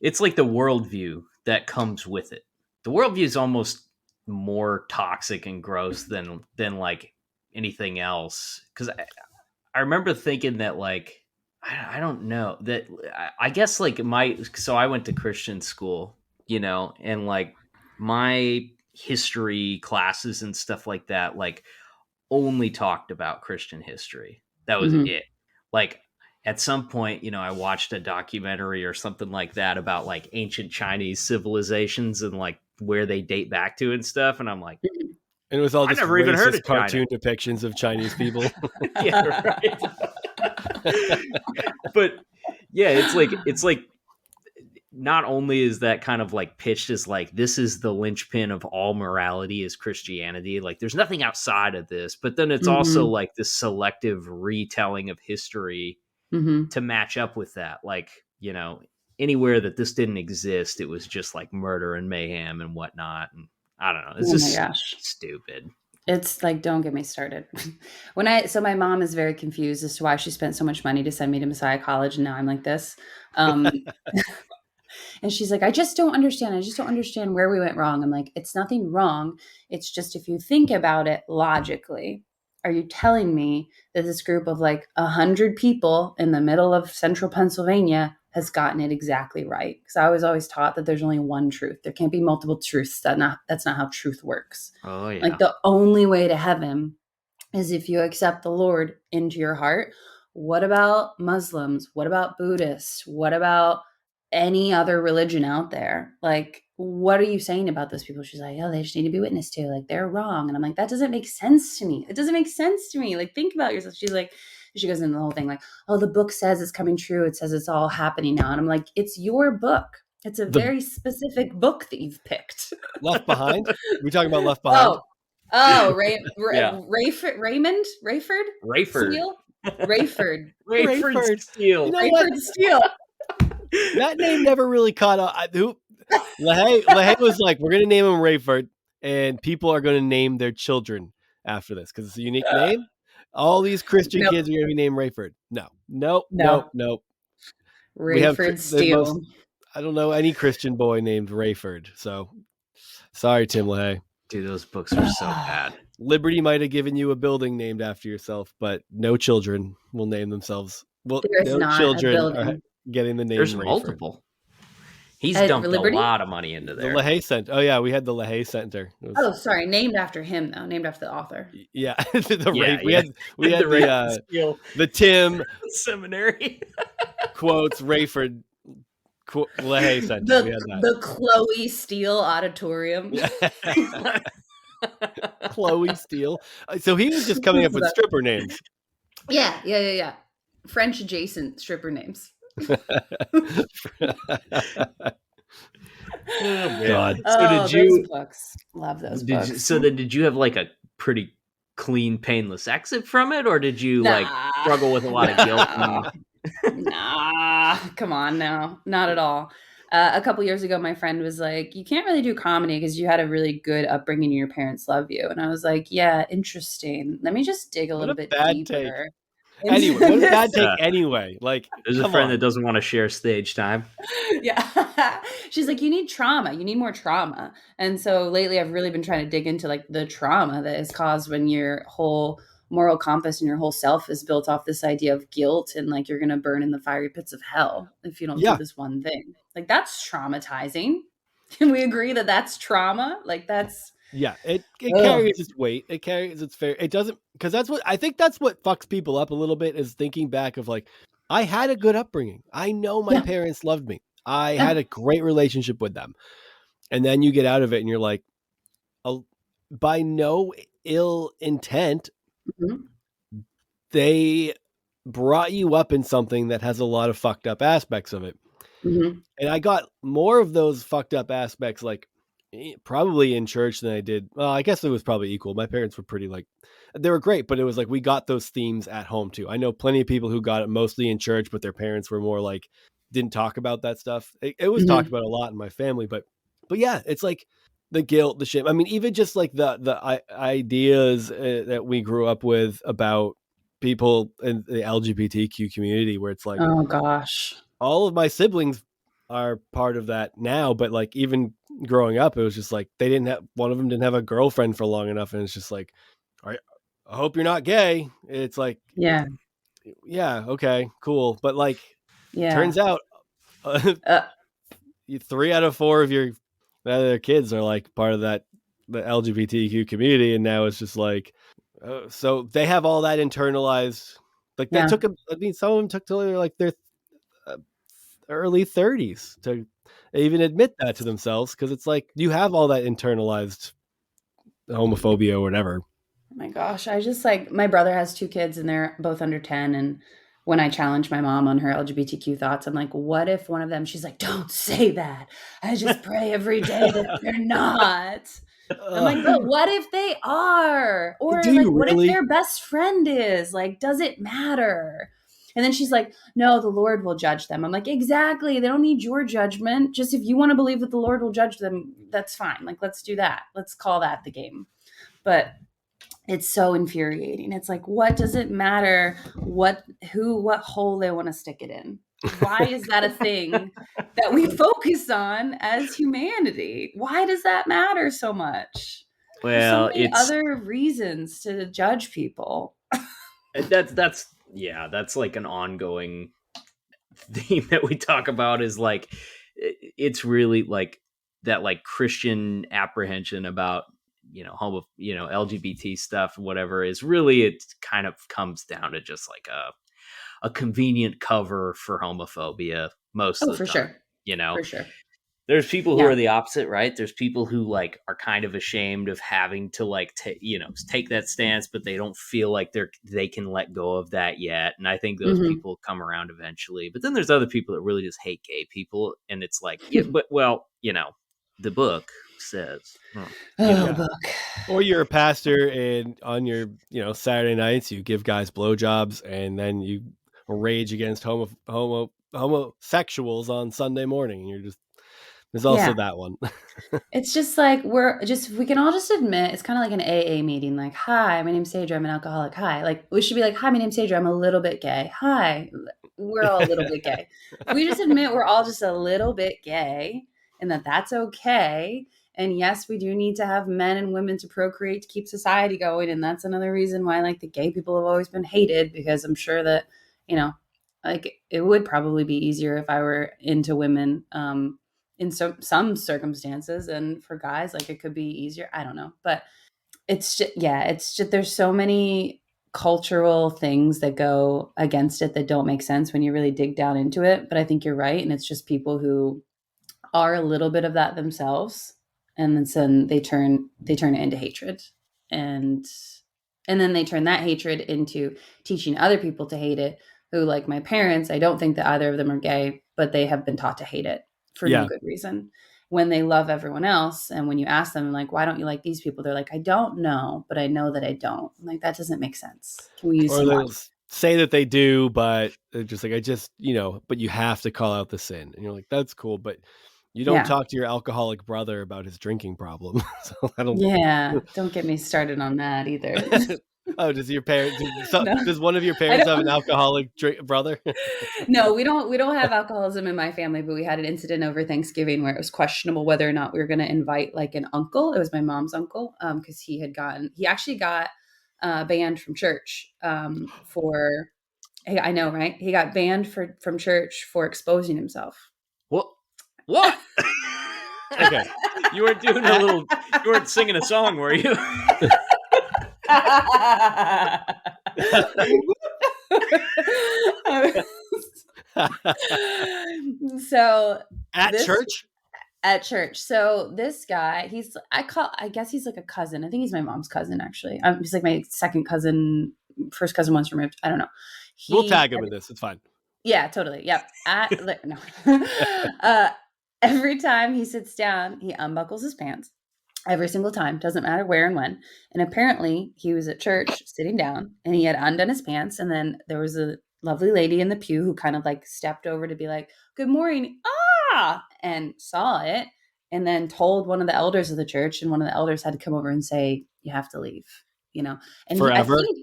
it's like the worldview that comes with it. The worldview is almost more toxic and gross than like anything else. Because I remember thinking that like, I don't know, that I guess like so I went to Christian school, you know, and like my history classes and stuff like that, like only talked about Christian history. That was it. Like at some point, you know, I watched a documentary or something like that about like ancient Chinese civilizations and like where they date back to and stuff. And I'm like, and it was all just never even heard of cartoon depictions of Chinese people. Yeah, right. But yeah, it's like not only is that kind of like pitched as like this is the linchpin of all morality is Christianity, like there's nothing outside of this, but then it's also Mhm. like this selective retelling of history Mhm. to match up with that. Like, anywhere that this didn't exist, it was just like murder and mayhem and whatnot. And I don't know. It's Oh my just gosh. stupid. It's like, don't get me started. So my mom is very confused as to why she spent so much money to send me to Messiah College, and now I'm like this. Um, and she's like, I just don't understand. I just don't understand where we went wrong. I'm like, it's nothing wrong. It's just if you think about it logically, are you telling me that this group of like 100 people in the middle of central Pennsylvania has gotten it exactly right? Because I was always taught that there's only one truth. There can't be multiple truths. That's not how truth works. Oh Like yeah. the only way to heaven is if you accept the Lord into your heart. What about Muslims? What about Buddhists? What about any other religion out there? Like, what are you saying about those people? She's like, oh, they just need to be witnessed to. Like, they're wrong. And I'm like, that doesn't make sense to me. It doesn't make sense to me. Like, think about yourself. She's like, she goes into the whole thing like, oh, the book says it's coming true. It says it's all happening now. And I'm like, it's your book. It's a The very specific book that you've picked. Left Behind. We talking about Left Behind? Oh, oh, Yeah. Rayford Rayford. Steele, Rayford, Rayford Rayford. Steele. You know what? Rayford Steele. That name never really caught on. LaHaye was like, we're going to name him Rayford, and people are going to name their children after this because it's a unique name. All these Christian Nope, kids are going to be named Rayford. No, nope, nope, no, nope. We have Rayford the most. Steele. I don't know any Christian boy named Rayford. So sorry, Tim LaHaye. Dude, those books are so bad. Liberty might have given you a building named after yourself, but no children will name themselves. Well, There is no not a children are building getting the name There's Rayford. multiple. He's at dumped a Liberty. lot of money into The there. LaHaye Center. Oh yeah, we had the LaHaye Center. It was, Oh, sorry, named after him though, named after the author. yeah, the Yeah, We yeah. had the Rayford Steele the Tim Seminary. quotes Rayford LaHaye Center. We had that. The Chloe Steele Auditorium. Chloe Steele. So he was just coming up with stripper names. Yeah. French adjacent stripper names. Oh, God. So Oh, did those you? books. Love those Did books. so then? Did you have like a pretty clean, painless exit from it, or did you like Nah, struggle with a lot of guilt? no, nah. Come on, no, not at all. A couple years ago, my friend was like, "You can't really do comedy because you had a really good upbringing and your parents love you." And I was like, "Yeah, interesting. Let me just dig a What little a bit bad take. deeper Anyway, into what a this." bad take anyway. Like, There's a come friend on. that doesn't want to share stage time. Yeah. She's like, you need trauma. You need more trauma. And so lately I've really been trying to dig into like the trauma that is caused when your whole moral compass and your whole self is built off this idea of guilt and like you're going to burn in the fiery pits of hell if you don't do Yeah. this one thing. Like that's traumatizing. Can we agree that that's trauma? Like that's Yeah, it ugh. carries its weight. It carries its fair. It doesn't because that's what I think. That's what fucks people up a little bit is thinking back of like, I had a good upbringing. I know my Yeah. parents loved me. I Yeah. had a great relationship with them, and then you get out of it and you're like, oh, by no ill intent, Mhm. they brought you up in something that has a lot of fucked up aspects of it. Mhm. And I got more of those fucked up aspects, like probably in church than I did. Well, I guess it was probably equal. My parents were pretty like, they were great, but it was like we got those themes at home too. I know plenty of people who got it mostly in church, but their parents were more like, didn't talk about that stuff. It was talked Mhm. about a lot in my family, but yeah, it's like the guilt, the shame. I mean, even just like the ideas that we grew up with about people in the LGBTQ community, where it's like, Oh gosh. all of my siblings are part of that now, but like even growing up, it was just like they didn't have one of them didn't have a girlfriend for long enough, and it's just like, all right, I hope you're not gay. It's like, Yeah. yeah, okay, cool, but like, Yeah. turns out, Uh, 3 out of 4 of your other kids are like part of the LGBTQ community, and now it's just like, so they have all that internalized. Like that yeah. took them. I mean, some of them took till they're like their uh, early 30s to even admit that to themselves because it's like you have all that internalized homophobia or whatever. Oh my gosh. I just like my brother has two kids and they're both under 10 and when I challenge my mom on her LGBTQ thoughts, I'm like, what if one of them, she's like, don't say that. I just pray every day that they're not. I'm like, but what if they are? Do Or like, you what if really? their best friend is? Like, does it matter? And then she's like, no, the Lord will judge them. I'm like, exactly. They don't need your judgment. Just if you want to believe that the Lord will judge them, that's fine. Like, let's do that. Let's call that the game. But it's so infuriating. It's like, what does it matter what hole they want to stick it in? Why is that a thing that we focus on as humanity? Why does that matter so much? There's so Well, many it's other reasons to judge people. that's like an ongoing theme that we talk about, is like it's really like that, like Christian apprehension about LGBT stuff, whatever, is really, it kind of comes down to just like a convenient cover for homophobia most Oh, of the for time. sure. You know, For sure. there's people who Yeah. are the opposite, right? There's people who like are kind of ashamed of having to like take that stance, but they don't feel like they can let go of that yet. And I think those Mhm. people come around eventually. But then there's other people that really just hate gay people, and it's like, yeah, but well, the book says, Oh, Yeah. book. Or you're a pastor, and on your Saturday nights you give guys blowjobs, and then you rage against homosexuals on Sunday morning. And you're just there's also Yeah. that one. It's just like we can all just admit it's kind of like an AA meeting. Like, hi, my name's Sadra, I'm an alcoholic. Hi. Like, we should be like, hi, my name's Sadra, I'm a little bit gay. Hi. We're all a little bit gay. If we just admit we're all just a little bit gay and that's okay. And yes, we do need to have men and women to procreate to keep society going. And that's another reason why like the gay people have always been hated, because I'm sure that, like it would probably be easier if I were into women. In some circumstances, and for guys like it could be easier, I don't know, but it's just there's so many cultural things that go against it that don't make sense when you really dig down into it. But I think you're right, and it's just people who are a little bit of that themselves, and then they turn it into hatred, and and then they turn that hatred into teaching other people to hate it, who, like my parents, I don't think that either of them are gay, but they have been taught to hate it for no Yeah. good reason, when they love everyone else. And when you ask them like, why don't you like these people, they're like, I don't know, but I know that I don't. I'm like, that doesn't make sense. Can we use Or some they'll logic? say that they do, but they're just like, but you have to call out the sin. And you're like, that's cool, but you don't Yeah. talk to your alcoholic brother about his drinking problem. So I don't. Yeah, don't get me started on that either. Oh, does your parent? No, Does one of your I parents have an don't. alcoholic brother? No, we don't have alcoholism in my family, but we had an incident over Thanksgiving where it was questionable whether or not we were going to invite like an uncle. It was my mom's uncle, because he actually got banned from church, for. Hey, I know, right? He got banned from church for exposing himself. What? Okay. You weren't doing you weren't singing a song, were you? So At this church? at church. So this guy, I guess he's like a cousin. I think he's my mom's cousin actually. He's like my second cousin, first cousin once removed. I don't know. We'll He tag him in this. It's fine. Yeah, totally. Yep. No. uh, every time he sits down, he unbuckles his pants. Every single time, doesn't matter where and when. And apparently, he was at church sitting down, and he had undone his pants. And then there was a lovely lady in the pew who kind of like stepped over to be like, "Good morning," and saw it, and then told one of the elders of the church, and one of the elders had to come over and say, "You have to leave," you know. And I Forever? think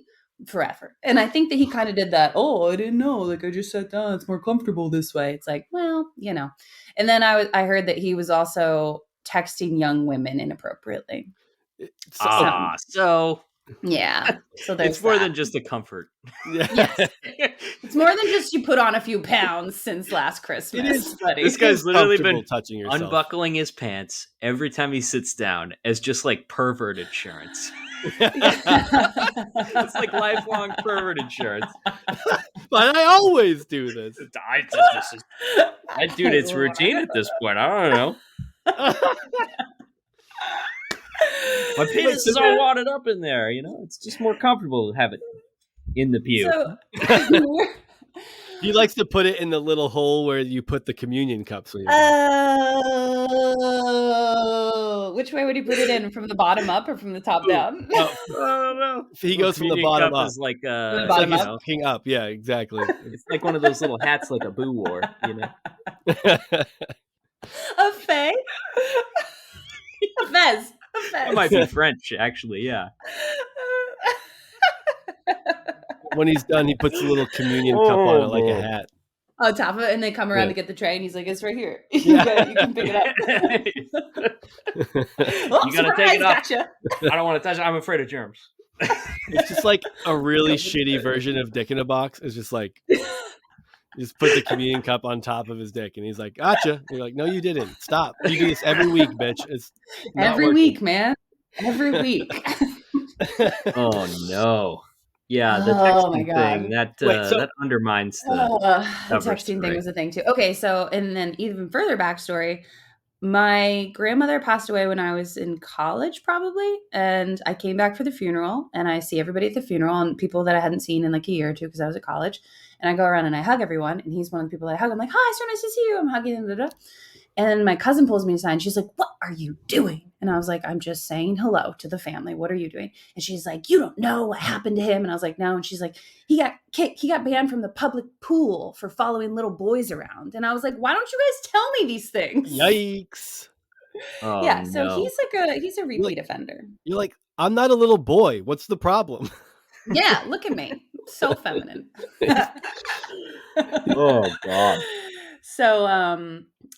forever. And I think that he kind of did that. Oh, I didn't know. Like I just sat down. It's more comfortable this way. It's like, well, you know. And then I heard that he was also texting young women inappropriately. So So yeah. So there's it's more that. than just a comfort. Yes. It's more than just you put on a few pounds since last Christmas. It is. Buddy. This guy's literally Comfortable been touching yourself. unbuckling his pants every time he sits down as just like pervert insurance. It's like lifelong pervert insurance. But I always do this. Dude, it's routine at this point. I don't know. My penis is all wadded up in there. It's just more comfortable to have it in the pew. So He likes to put it in the little hole where you put the communion cups. Oh, which way would he put it in? From the bottom up or from the top down? I don't know. He goes from the Communion bottom cup up. is like The It's like bottom he's up. looking up. Yeah, exactly. it's like one of those little hats, like a boo wore. You know, A fez? A fez. A it fez. might be French, actually. Yeah. When he's done, he puts a little communion cup on it like a hat. On top of it, and they come around Yeah. to get the tray, and he's like, "It's right here. Yeah. You can pick it up." Oh, You gotta take it up. gotcha. I don't want to touch it. I'm afraid of germs. It's just like a really shitty version of Dick in a Box. It's just like, just put the communion cup on top of his dick, and he's like, "Gotcha." And you're like, "No, you didn't. Stop. You do this every week, bitch. It's not Every working." week, man. Every week. Oh no. Yeah, the Oh, my texting God. thing that Wait, so- that undermines the The cover texting thing story. was a thing too. Okay, so and then even further backstory, my grandmother passed away when I was in college, probably, and I came back for the funeral, and I see everybody at the funeral and people that I hadn't seen in like a year or two because I was at college, and I go around and I hug everyone, and he's one of the people that I hug. I'm like, "Hi, so nice to see you." I'm hugging him, and then my cousin pulls me aside, and she's like, "What are you doing?" And I was like, "I'm just saying hello to the family. What are you doing?" And she's like, "You don't know what happened to him." And I was like, "No." And she's like, he got banned from the public pool for following little boys around. And I was like, "Why don't you guys tell me these things?" Yikes! Oh, Yeah, so no. he's a repeat offender. You're like, "I'm not a little boy. What's the problem?" Yeah, look at me. So feminine. Oh God. So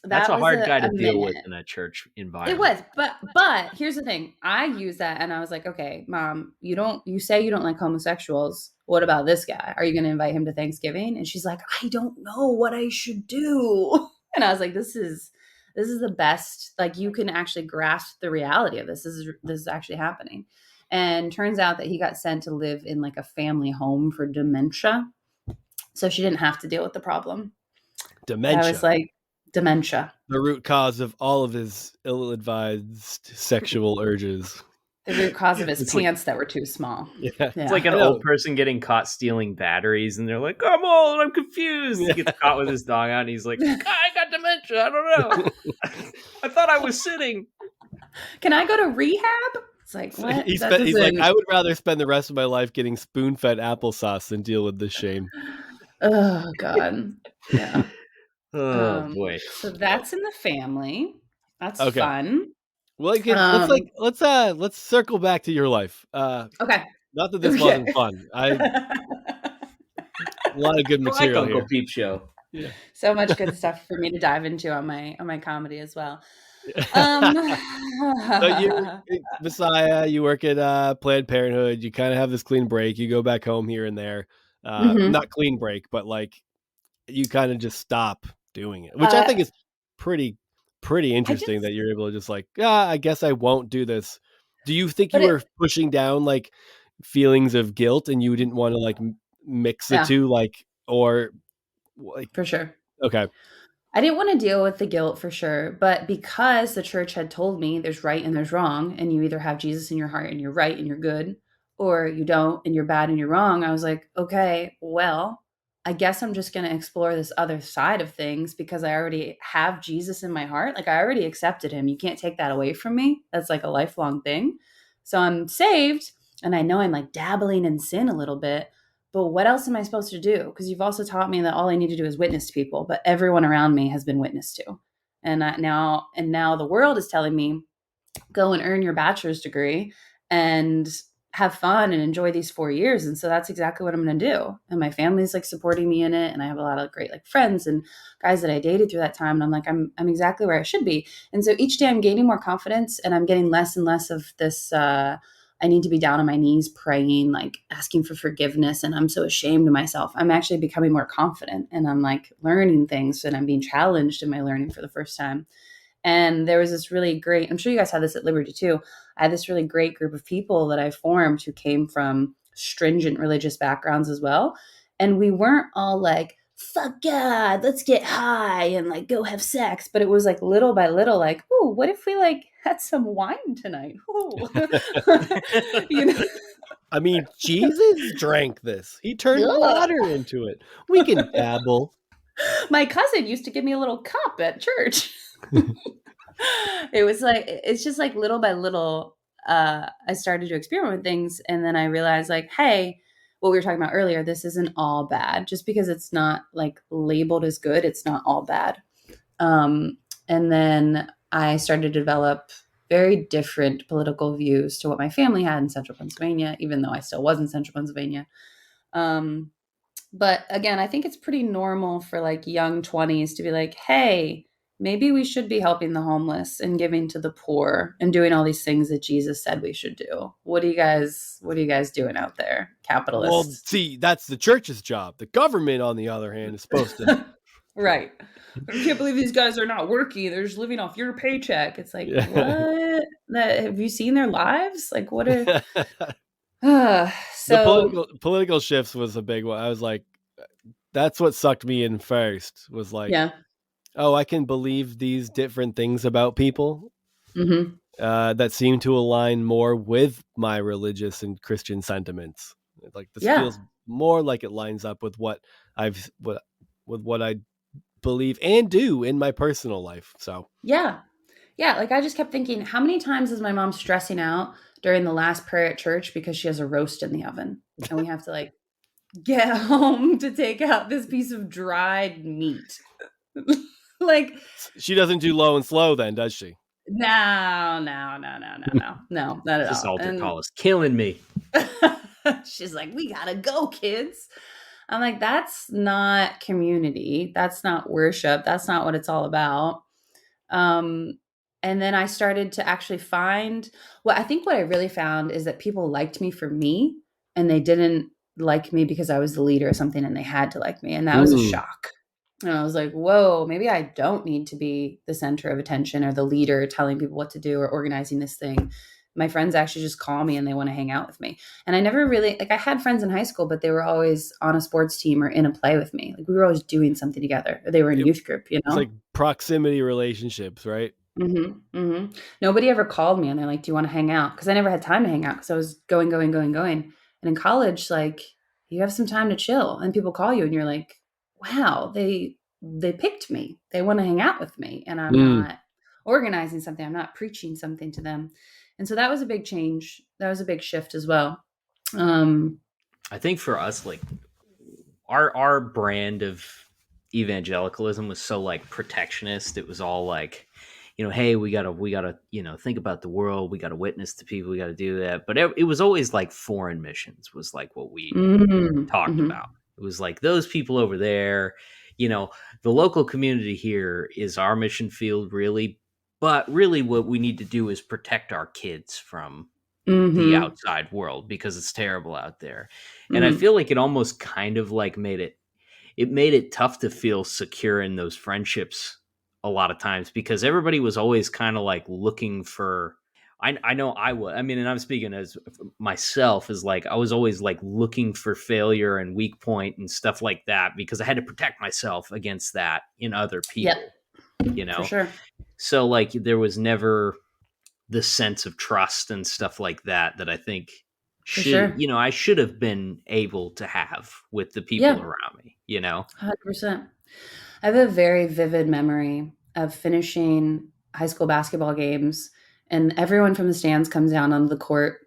That's that a was hard guy to deal with minute. in a church It environment. was, but here's the thing. I use that and I was like, "Okay, Mom, you say you don't like homosexuals. What about this guy? Are you going to invite him to Thanksgiving?" And she's like, "I don't know what I should do." And I was like, this is the best. Like, you can actually grasp the reality of this. This is actually happening. And turns out that he got sent to live in like a family home for dementia. So she didn't have to deal with the problem. Dementia. I was like, dementia. The root cause of all of his ill-advised sexual urges. The root cause of his It's like- pants that were too small. Yeah. It's like an I know. old person getting caught stealing batteries, and they're like, "I'm old, I'm confused." He gets caught with his dog out, and he's like, "I got dementia. I don't know. I thought I was sitting." Can I go to rehab? It's like, what? He's That like, doesn't- "I would rather spend the rest of my life getting spoon-fed applesauce than deal with this shame." Oh God. Yeah. Oh boy. So that's in the family. That's Okay. fun. Well, let's circle back to your life. Okay. Not that this Okay. wasn't fun. A lot of good I like material Uncle here. Peep Show. So much good stuff for me to dive into on my comedy as well. So you, Messiah, you work at Planned Parenthood. You kind of have this clean break. You go back home here and there. Mhm. Not clean break, but like you kind of just stop doing it, which I think is pretty interesting that you're able to just like, I guess I won't do this. Do you think you were pushing down like feelings of guilt and you didn't want to like mix the two, like, or like, for sure. Okay. I didn't want to deal with the guilt for sure, but because the church had told me there's right and there's wrong, and you either have Jesus in your heart and you're right and you're good, or you don't and you're bad and you're wrong, I was like, okay, well, I guess I'm just going to explore this other side of things because I already have Jesus in my heart. Like, I already accepted him. You can't take that away from me. That's like a lifelong thing. So I'm saved, and I know I'm like dabbling in sin a little bit. But what else am I supposed to do? Because you've also taught me that all I need to do is witness to people, but everyone around me has been witnessed to. And now the world is telling me, go and earn your bachelor's degree and have fun and enjoy these 4 years. And so that's exactly what I'm going to do. And my family's like supporting me in it. And I have a lot of great like friends and guys that I dated through that time. And I'm like, I'm exactly where I should be. And so each day I'm gaining more confidence and I'm getting less and less of this, I need to be down on my knees praying, like asking for forgiveness. And I'm so ashamed of myself. I'm actually becoming more confident and I'm like learning things and I'm being challenged in my learning for the first time. And there was this really great, I'm sure you guys had this at Liberty too. I had this really great group of people that I formed who came from stringent religious backgrounds as well. And we weren't all like, fuck God, let's get high and like go have sex. But it was like little by little, like, oh, what if we like had some wine tonight? Ooh. You know? I mean, Jesus drank this. He turned Ugh. water into it. We can dabble. My cousin used to give me a little cup at church. It was like it's just like little by little, I started to experiment with things, and then I realized like, hey, what we were talking about earlier, this isn't all bad. Just because it's not like labeled as good, it's not all bad. And then I started to develop very different political views to what my family had in central Pennsylvania, even though I still was in central Pennsylvania. Um, but again, I think it's pretty normal for like young 20s to be like, hey, maybe we should be helping the homeless and giving to the poor and doing all these things that Jesus said we should do. What are you guys doing out there, Well, capitalists? see, that's the church's job. The government, on the other hand, is supposed to. Right. I can't believe these guys are not working. They're just living off your paycheck. It's like, Yeah. what? Have you seen their lives? Like, what are The so political shifts was a big one. I was like, that's what sucked me in first. Was like, yeah. oh, I can believe these different things about people Hmm. that seem to align more with my religious and Christian sentiments. Like this Yeah. feels more like it lines up with I've what with what I believe and do in my personal life. So Yeah. Yeah. Like I just kept thinking, how many times is my mom stressing out during the last prayer at church because she has a roast in the oven and we have to like get home to take out this piece of dried meat? Like, she doesn't do low and slow, then, does she? no, no, no, no, no, no, no, not at This all. altar And call is killing me. she's like, we gotta go, kids. I'm like, that's not community. That's not worship. That's not what it's all about. Um, and then I started to actually find well, I think what I really found is that people liked me for me and they didn't like me because I was the leader or something and they had to like me. And that was a Mm. shock. And I was like, whoa, maybe I don't need to be the center of attention or the leader telling people what to do or organizing this thing. My friends actually just call me and they want to hang out with me. And I never really, like, I had friends in high school, but they were always on a sports team or in a play with me. Like, we were always doing something together. Or they were in It, youth group, you it's like know? proximity relationships, right? Nobody ever called me and they're like, "Do you wanna hang out?" Because I never had time to hang out because I was going, going, going, going. And in college, like, you have some time to chill and people call you and you're like, "Wow, they picked me. They wanna hang out with me, and I'm Mm. not organizing something, I'm not preaching something to them." And so that was a big change. That was a big shift as well. Um, I think for us, like our brand of evangelicalism was so like protectionist. It was all like, hey, we gotta think about the world. We gotta witness to people. We gotta do that. But it was always like foreign missions was like what we talked mhm. about. It was like those people over there. You know, the local community here is our mission field, really. But really, what we need to do is protect our kids from the Mhm. outside world because it's terrible out there. And I Mhm. feel like it almost kind of like made it tough to feel secure in those friendships a lot of times because everybody was always kind of like looking for I know I was. I mean, and I'm speaking as myself as like I was always like looking for failure and weak point and stuff like that because I had to protect myself against that in other Yep, people, you for know? sure. So like there was never the sense of trust and stuff like that that I think For sure. I should have been able to have with the people Yeah, around me. 100%. I have a very vivid memory of finishing high school basketball games, and everyone from the stands comes down onto the court,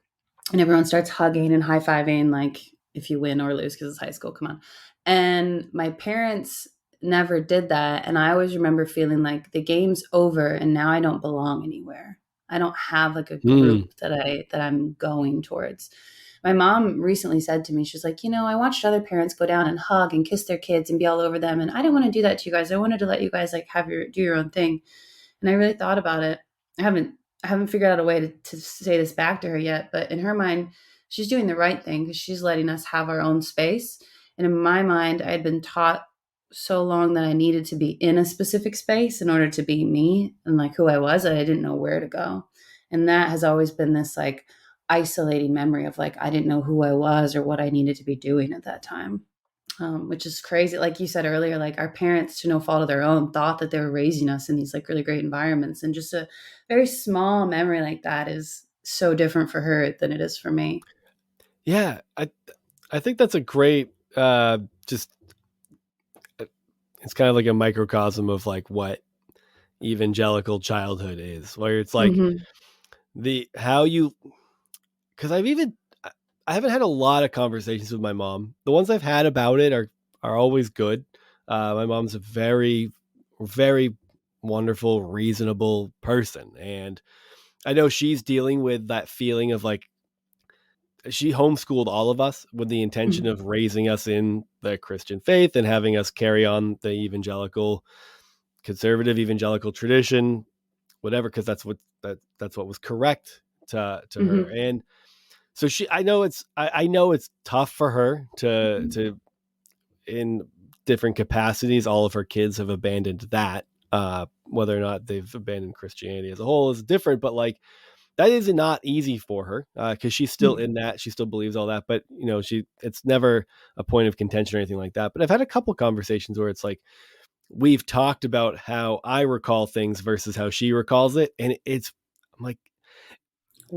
and everyone starts hugging and high fiving, like if you win or lose, because it's high school. Come on. And my parents never did that. And I always remember feeling like the game's over and now I don't belong anywhere. I don't have like a Mm. group that I'm going towards. My mom recently said to me, she's like, I watched other parents go down and hug and kiss their kids and be all over them. And I didn't want to do that to you guys. I wanted to let you guys like do your own thing. And I really thought about it. I haven't I haven't figured out a way to say this back to her yet, but in her mind, she's doing the right thing because she's letting us have our own space. And in my mind, I had been taught so long that I needed to be in a specific space in order to be me and like who I was, that I didn't know where to go. And that has always been this like isolating memory of like I didn't know who I was or what I needed to be doing at that time. Which is crazy. Like you said earlier, like our parents, to no fault of their own, thought that they were raising us in these like really great environments. And just a very small memory like that is so different for her than it is for me. Yeah, I think that's a great just it's kind of like a microcosm of like what evangelical childhood is, where it's like Mhm. the how you because I haven't had a lot of conversations with my mom. The ones I've had about it are always good. My mom's a very wonderful, reasonable person, and I know she's dealing with that feeling of like she homeschooled all of us with the intention Mhm. of raising us in the Christian faith and having us carry on the conservative evangelical tradition, whatever, because that's what was correct to her. Mhm. And so I know it's tough for her to in different capacities. All of her kids have abandoned that. Whether or not they've abandoned Christianity as a whole is different, but like that is not easy for her because she's still Mhm. in that. She still believes all that, but it's never a point of contention or anything like that. But I've had a couple conversations where it's like we've talked about how I recall things versus how she recalls it, and I'm like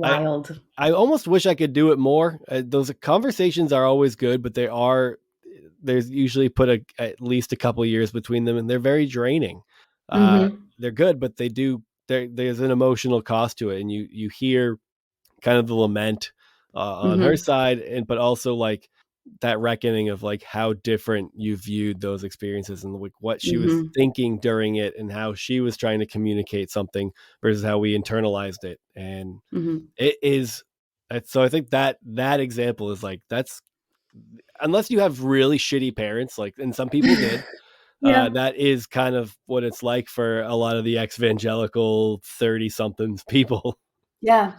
I Wild. I almost wish I could do it more. Those conversations are always good, but there's usually at least a couple years between them, and they're very draining. Mhm. They're good, but there's an emotional cost to it, and you hear kind of the lament on her Mhm. side, and but also like that reckoning of like how different you viewed those experiences and like what she was Mhm. thinking during it and how she was trying to communicate something versus how we internalized it. And Mhm. it is so I think that example is like that's unless you have really shitty parents, like and some people did, Yeah. that is kind of what it's like for a lot of the evangelical 30 somethings people. Yeah.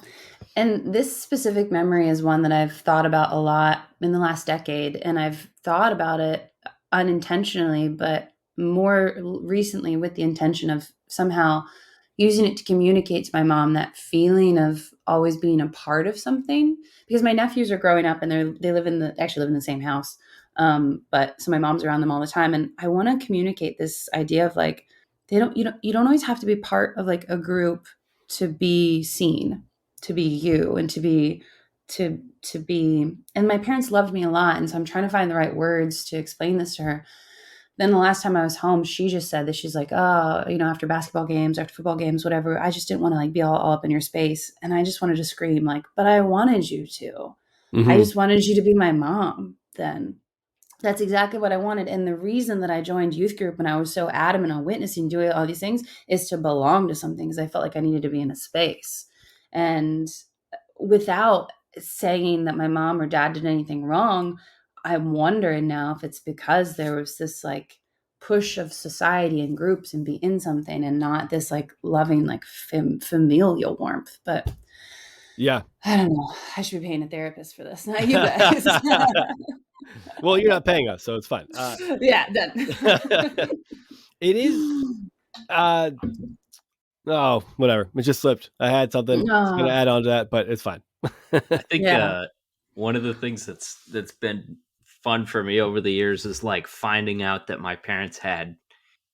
And this specific memory is one that I've thought about a lot in the last decade, and I've thought about it unintentionally, but more recently with the intention of somehow using it to communicate to my mom that feeling of always being a part of something. Because my nephews are growing up and they actually live in the same house. But so my mom's around them all the time, and I want to communicate this idea of like you don't always have to be part of like a group to be seen, to be you, and to be. And my parents loved me a lot, and so I'm trying to find the right words to explain this to her. Then the last time I was home, she just said that she's like, oh, after basketball games, after football games, whatever, I just didn't want to like be all up in your space. And I just wanted to scream like, but I wanted you to. I Hmm. just wanted you to be my mom then. That's exactly what I wanted. And the reason that I joined youth group and I was so adamant on witnessing, doing all these things is to belong to something because I felt like I needed to be in a space. And without saying that my mom or dad did anything wrong, I'm wondering now if it's because there was this like push of society and groups and be in something and not this like loving, like familial warmth. But Yeah. I don't know. I should be paying a therapist for this, not you guys. Well, you're not paying us, so it's fine. Yeah, done. It is. Uh, oh, whatever. It just slipped. I had something. I was gonna Ah, add on to that, but it's fine. I think yeah. one of the things that's been fun for me over the years is like finding out that my parents had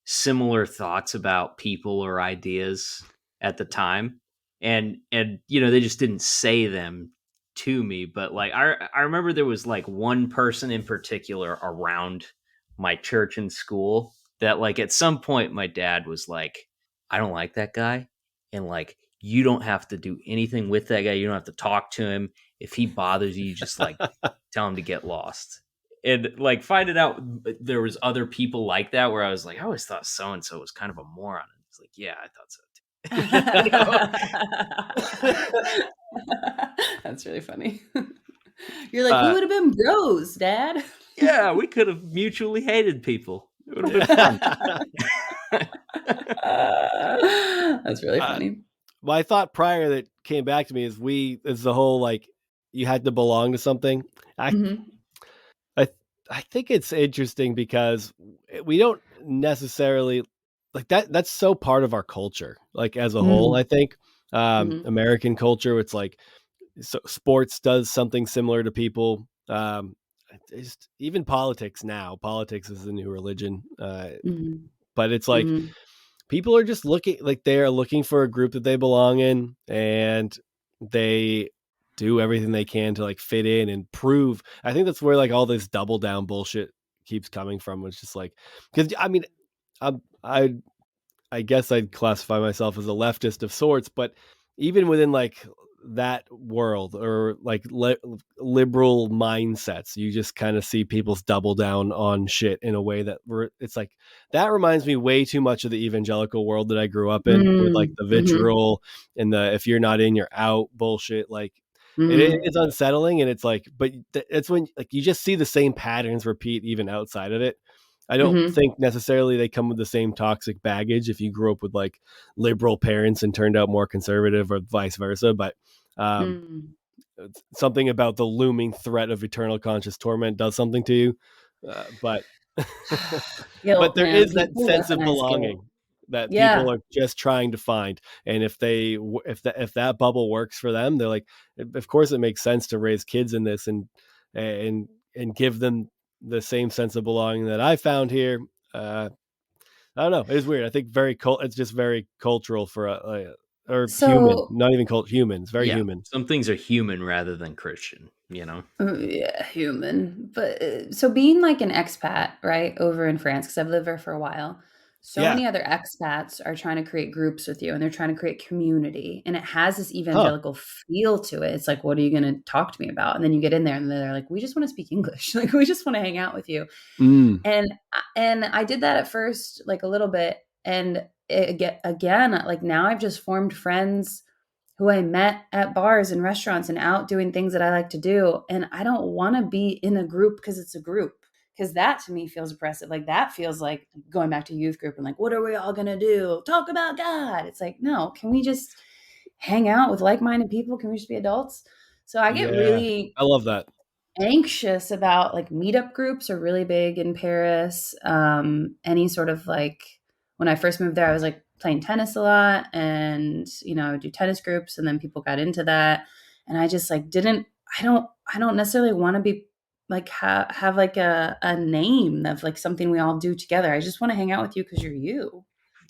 similar thoughts about people or ideas at the time, and they just didn't say them to me, but like I remember there was like one person in particular around my church and school that like at some point my dad was like, I don't like that guy, and like you don't have to do anything with that guy, you don't have to talk to him. If he bothers you, just like tell him to get lost. And like finding out there was other people like that where I was like, I always thought so and so was kind of a moron. And it's like, yeah, I thought so That's really funny. You're like, we uh, would have been bros, Dad. yeah, we could have mutually hated people. It would have been fun. That's really uh, funny. my thought prior that came back to me is the whole like you had to belong to something. I Mhm. I I think it's interesting because we don't necessarily like that. That's so part of our culture, like as a whole. I Mm. think Mhm. American culture. It's like so sports does something similar to people. Even politics now. Politics is the new religion, Mhm. but it's like Mhm. people are just looking like they are looking for a group that they belong in, and they do everything they can to like fit in and prove. I think that's where like all this double down bullshit keeps coming from. It's just like, because I mean, I'm, I guess I'd classify myself as a leftist of sorts, but even within like that world or like liberal mindsets, you just kind of see people's double down on shit in a way that it's like, that reminds me way too much of the evangelical world that I grew up in, with like the Mm-hmm. vitriol and the if you're not in, you're out bullshit. Like Mm-hmm. it's unsettling, and it's like, but it's when like you just see the same patterns repeat even outside of it. I don't Mm-hmm. think necessarily they come with the same toxic baggage if you grew up with like liberal parents and turned out more conservative, or vice versa. But um, Mm. something about the looming threat of eternal conscious torment does something to you. But but Guilt, there man. is that People sense of weaponize guilt. belonging that people Yeah. are just trying to find. And if that bubble works for them, they're like, of course it makes sense to raise kids in this and and give them the same sense of belonging that I found here. uh I don't know, it's weird. I think it's just very cultural for or human, So not even cult human. It's very Yeah, human. some things are human rather than Christian. Yeah, human. But so being like an expat, right, over in France, because I've lived there for a while, so Yeah. many other expats are trying to create groups with you and they're trying to create community. And it has this Huh. evangelical feel to it. It's like, what are you going to talk to me about? And then you get in there and they're like, we just want to speak English. Like, we just want to hang out with you. Mm. And I did that at first, like a little bit. And again, like now I've just formed friends who I met at bars and restaurants and out doing things that I like to do. And I don't want to be in a group because it's a group, because that to me feels oppressive. Like that feels like going back to youth group and like, what are we all going to do? Talk about God. It's like, no, can we just hang out with like minded people? Can we just be adults? So I get Yeah, really I love that. anxious about like meetup groups are really big in Paris. Any sort of like when I first moved there, I was like playing tennis a lot, and I would do tennis groups, and then people got into that, and I just like didn't. I don't necessarily want to be like have like a name of like something we all do together. I just want to hang out with you because you're you.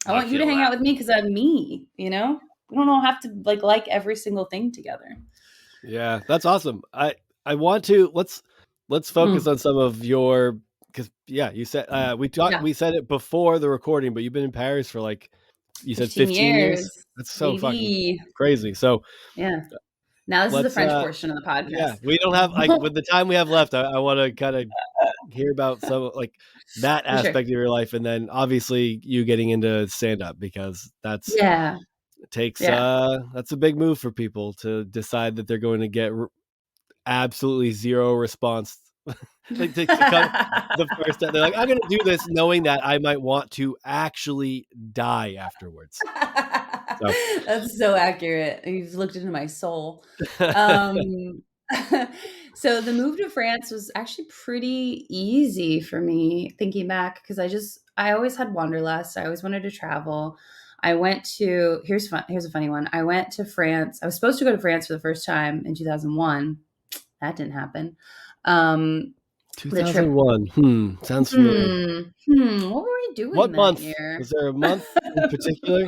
I I want you to feel hang that. out with me because I'm me. We don't all have to like every single thing together. Yeah, that's awesome. I want to let's focus Mm, on some of your, because yeah, you said yeah. we said it before the recording, but you've been in Paris for like, you said 15 15 years. years, That's so fucking baby. crazy. So Yeah. Now this is the let's French portion of the yeah, podcast. we don't have like, with the time we have left, I want to kind of hear about some like that For sure. aspect of your life, and then obviously you getting into stand up, because Yeah. takes Yeah. that's a big move for people to decide that they're going to get absolutely zero response. To come the first time, they're like, I'm gonna do this knowing that I might want to actually die afterwards. So That's so accurate. You've looked into my soul. Um, so the move to France was actually pretty easy for me thinking back, because I always had wanderlust. I always wanted to travel. I went to here's a funny one. I went to France. I was supposed to go to France for the first time in 2001. That didn't happen. Um, the trip 2001. Sounds familiar. what were we doing What that month? year? Was there a month in particular?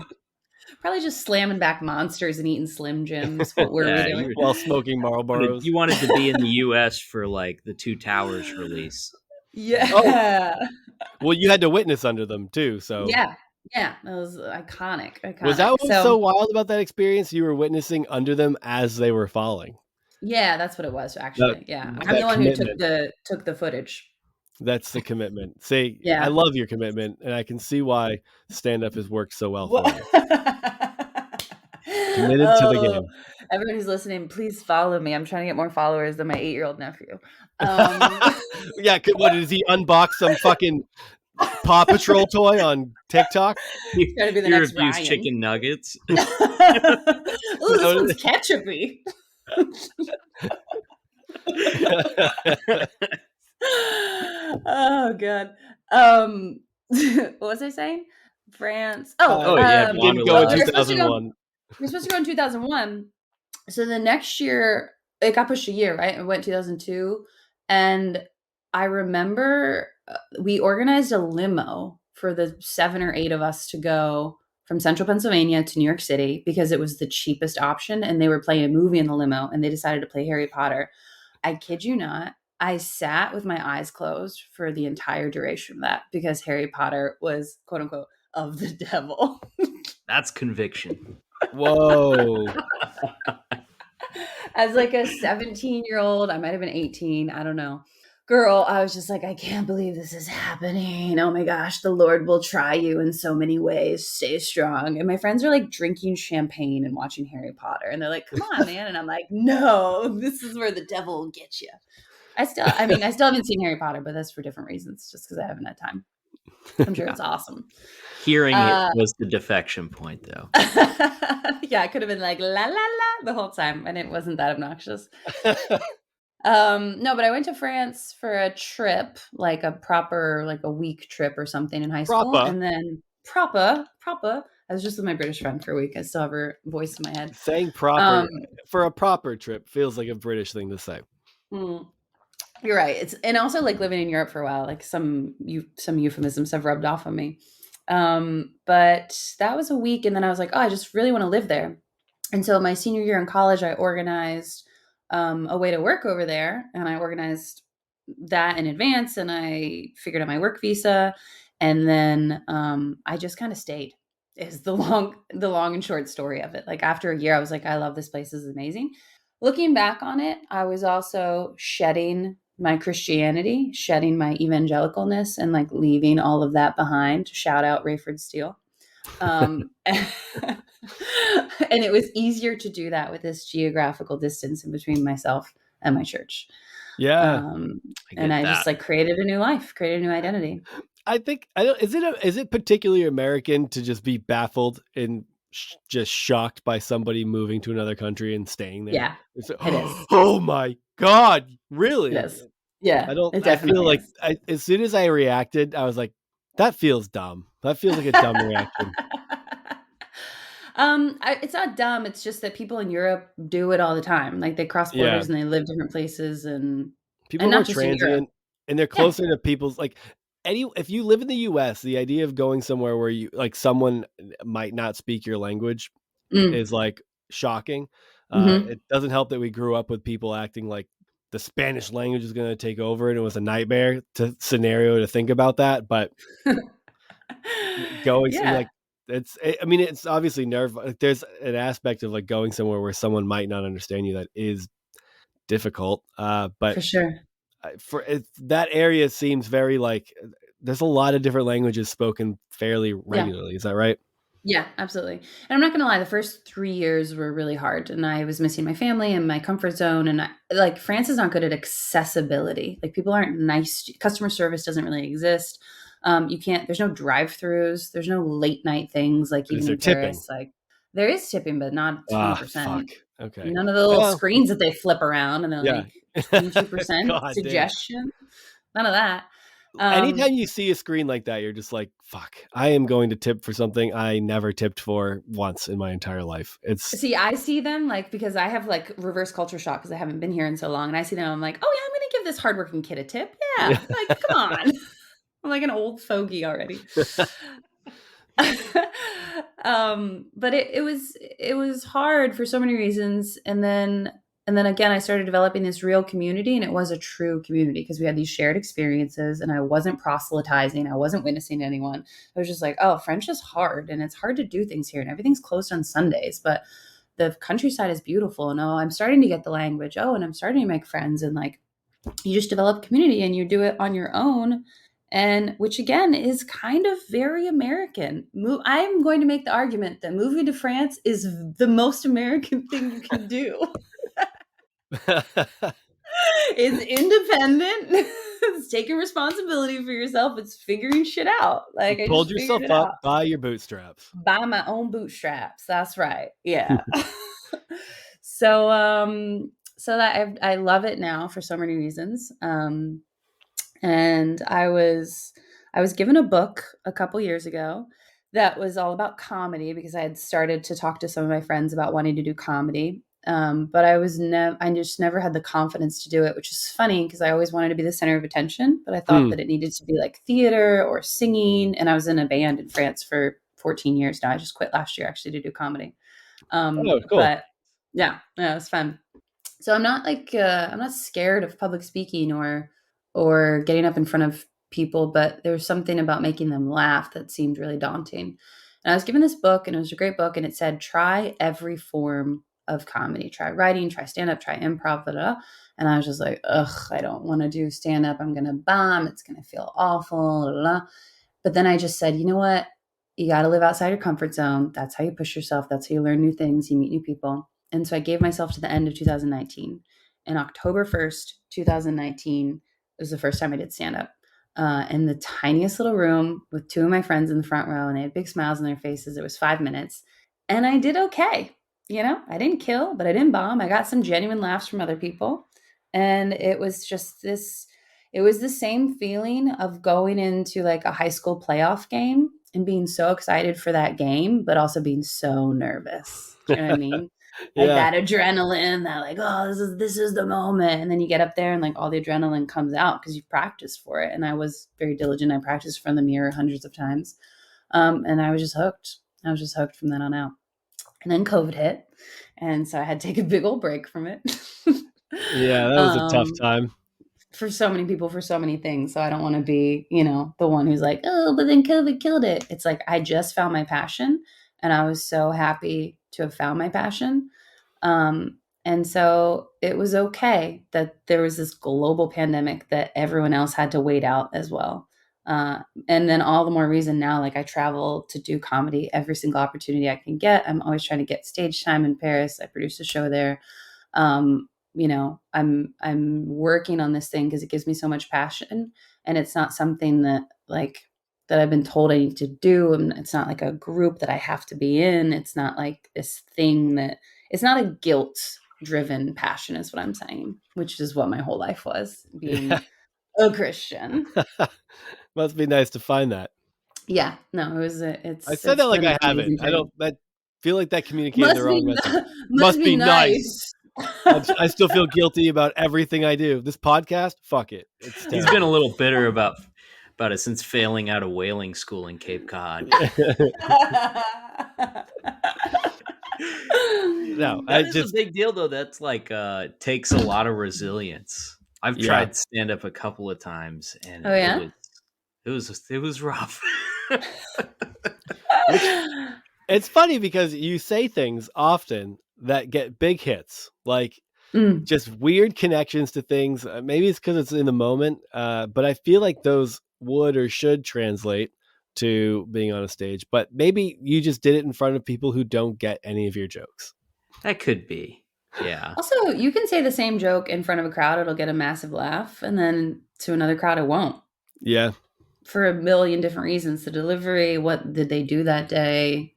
Probably just slamming back monsters and eating Slim Jims. What were we Yeah, doing? While smoking you Marlboros. wanted to be in the U.S. for like the Two Towers release. Oh, Yeah. well, you had to witness under them too. So Yeah. Yeah. That was iconic. was that Iconic. what was So so wild about that experience? You were witnessing under them as they were falling. yeah, that's what it was That actually. Yeah. I'm the that one who commitment. took the footage. That's the commitment. See, I Yeah. love your commitment, and I can see why stand up has worked so well for What? you. Committed to the Oh, game. everyone who's listening, please follow me. I'm trying to get more followers than my 8-year-old nephew. Um, Yeah, what does he unbox some fucking Paw Patrol toy on TikTok? He, trying to be the he next reviews Ryan. chicken nuggets. Oh, this No. one's ketchupy. Oh god. What was I saying? France. Oh, Oh, you had You didn't go in well, we were Wanderlust. supposed to go. 2001. We were supposed to go in 2001. So the next year, it got pushed a year, right? It went 2002, and I remember we organized a limo for the 7 or 8 of us to go from central Pennsylvania to New York City because it was the cheapest option. And they were playing a movie in the limo and they decided to play Harry Potter. I kid you not. I sat with my eyes closed for the entire duration of that because Harry Potter was, quote unquote, of the devil. That's conviction. Whoa. As like a 17-year-old, I might have been 18, I don't know. Girl, I was just like, I can't believe this is happening. Oh my gosh, the Lord will try you in so many ways. Stay strong. And my friends are like drinking champagne and watching Harry Potter. And they're like, come on, man. And I'm like, no, this is where the devil will get you. I still haven't seen Harry Potter, but that's for different reasons, just because I haven't had time. I'm sure it's awesome. Hearing it was the defection point, though. Yeah, I could have been like la la la the whole time, and it wasn't that obnoxious. No, but I went to France for a trip, like a proper, like a week trip or something in high school, Proper. and then proper. I was just with my British friend for a week. I still have her voice in my head. Saying proper for a proper trip feels like a British thing to say. You're right. It's and also like living in Europe for a while, like some euphemisms have rubbed off on me. But that was a week, and then I was like, oh, I just really want to live there. And so my senior year in college, I organized a way to work over there, and I organized that in advance, and I figured out my work visa, and then I just kind of stayed. Is the long and short story of it. Like after a year, I was like, I love this place. This is amazing. Looking back on it, I was also shedding my Christianity, shedding my evangelicalness, and like leaving all of that behind. Shout out Rayford Steele. And it was easier to do that with this geographical distance in between myself and my church. Yeah. And I just like created a new life, created a new identity. I think is it particularly American to just be baffled and just shocked by somebody moving to another country and staying there? Yeah, it is. Oh my God, really? It is. Yeah, I feel like as soon as I reacted, I was like, that feels dumb. That feels like a dumb reaction. It's not dumb. It's just that people in Europe do it all the time. Like they cross borders and they live different places, and people are more transient, and they're closer to people's like. If you live in the U.S., the idea of going somewhere where you like someone might not speak your language is like shocking. It doesn't help that we grew up with people acting like the Spanish language is going to take over, and it was a nightmare scenario to think about that. But going like it's obviously like, there's an aspect of like going somewhere where someone might not understand you that is difficult. But for sure. That area seems very like there's a lot of different languages spoken fairly regularly. Is that right? Yeah, absolutely. And I'm not going to lie, the first 3 years were really hard, and I was missing my family and my comfort zone. And like France is not good at accessibility. Like people aren't nice. Customer service doesn't really exist. There's no drive-throughs. There's no late night things like even in Paris. Tipping? Like there is tipping, but not 20%. Okay. None of the little screens that they flip around and they're like 22% suggestion. None of that. Anytime you see a screen like that, you're just like, fuck, I am going to tip for something I never tipped for once in my entire life. I see them like, because I have like reverse culture shock because I haven't been here in so long. And I see them, I'm like, oh yeah, I'm going to give this hardworking kid a tip. Yeah. Like, come on. I'm like an old fogey already. But it was hard for so many reasons. And then again, I started developing this real community, and it was a true community because we had these shared experiences, and I wasn't proselytizing. I wasn't witnessing to anyone. I was just like, oh, French is hard, and it's hard to do things here, and everything's closed on Sundays, but the countryside is beautiful. And I'm starting to get the language. And I'm starting to make friends, and like, you just develop community and you do it on your own. And which again is kind of very American. I'm going to make the argument that moving to France is the most American thing you can do. It's independent. It's taking responsibility for yourself. It's figuring shit out. Like you pulled yourself up by your bootstraps. By my own bootstraps. That's right. Yeah. So that I love it now for so many reasons. And I was given a book a couple years ago that was all about comedy because I had started to talk to some of my friends about wanting to do comedy. But I just never had the confidence to do it, which is funny because I always wanted to be the center of attention, but I thought that it needed to be like theater or singing. And I was in a band in France for 14 years now. I just quit last year actually to do comedy. Oh, cool. But yeah, it was fun. So I'm not like I'm not scared of public speaking or getting up in front of people, but there's something about making them laugh that seemed really daunting. And I was given this book, and it was a great book, and it said try every form of comedy. Try writing, try stand up, try improv, blah, blah, blah. And I was just like, ugh, I don't want to do stand up. I'm gonna bomb. It's gonna feel awful. Blah, blah, blah. But then I just said, you know what? You got to live outside your comfort zone. That's how you push yourself. That's how you learn new things. You meet new people. And so I gave myself to the end of 2019. And October 1st, 2019 was the first time I did stand up in the tiniest little room with two of my friends in the front row, and they had big smiles on their faces. It was 5 minutes. And I did okay. You know, I didn't kill, but I didn't bomb. I got some genuine laughs from other people. And it was just this, it was the same feeling of going into like a high school playoff game and being so excited for that game, but also being so nervous. Do you know what I mean? Like Yeah. that adrenaline, that like, oh, this is the moment. And then you get up there and like all the adrenaline comes out because you've practiced for it. And I was very diligent. I practiced from the mirror hundreds of times. And I was just hooked. I was just hooked from then on out. And then COVID hit. And so I had to take a big old break from it. Yeah, that was a tough um, time. for so many people for so many things. So I don't want to be, the one who's like, oh, but then COVID killed it. It's like I just found my passion, and I was so happy to have found my passion. And so it was okay that there was this global pandemic that everyone else had to wait out as well. And then all the more reason now, like I travel to do comedy every single opportunity I can get. I'm always trying to get stage time in Paris. I produce a show there. I'm working on this thing because it gives me so much passion, and it's not something that like that I've been told I need to do, and it's not like a group that I have to be in. It's not like this thing that it's not a guilt driven passion is what I'm saying, which is what my whole life was Yeah. being a Christian. Must be nice to find that. Yeah, no, it was I said it's that like been an I haven't. amazing I journey. don't that feel like that communicated the Must wrong be message. must Must be be nice. nice. I still feel guilty about everything I do. This podcast, fuck it. It's He's been a terrible. little bitter about it since failing out of whaling school in Cape Cod. No, I That is a just big deal, though. That's like takes a lot of resilience. I've yeah. tried stand up a couple of times, and Oh yeah. it was rough. Which it's funny because you say things often that get big hits, like Mm. just weird connections to things. Maybe it's because it's in the moment, but I feel like those would or should translate to being on a stage. But maybe you just did it in front of people who don't get any of your jokes. That could be, yeah. Also, you can say the same joke in front of a crowd, it'll get a massive laugh, and then to another crowd, it won't. Yeah. For a million different reasons. The delivery, what did they do that day?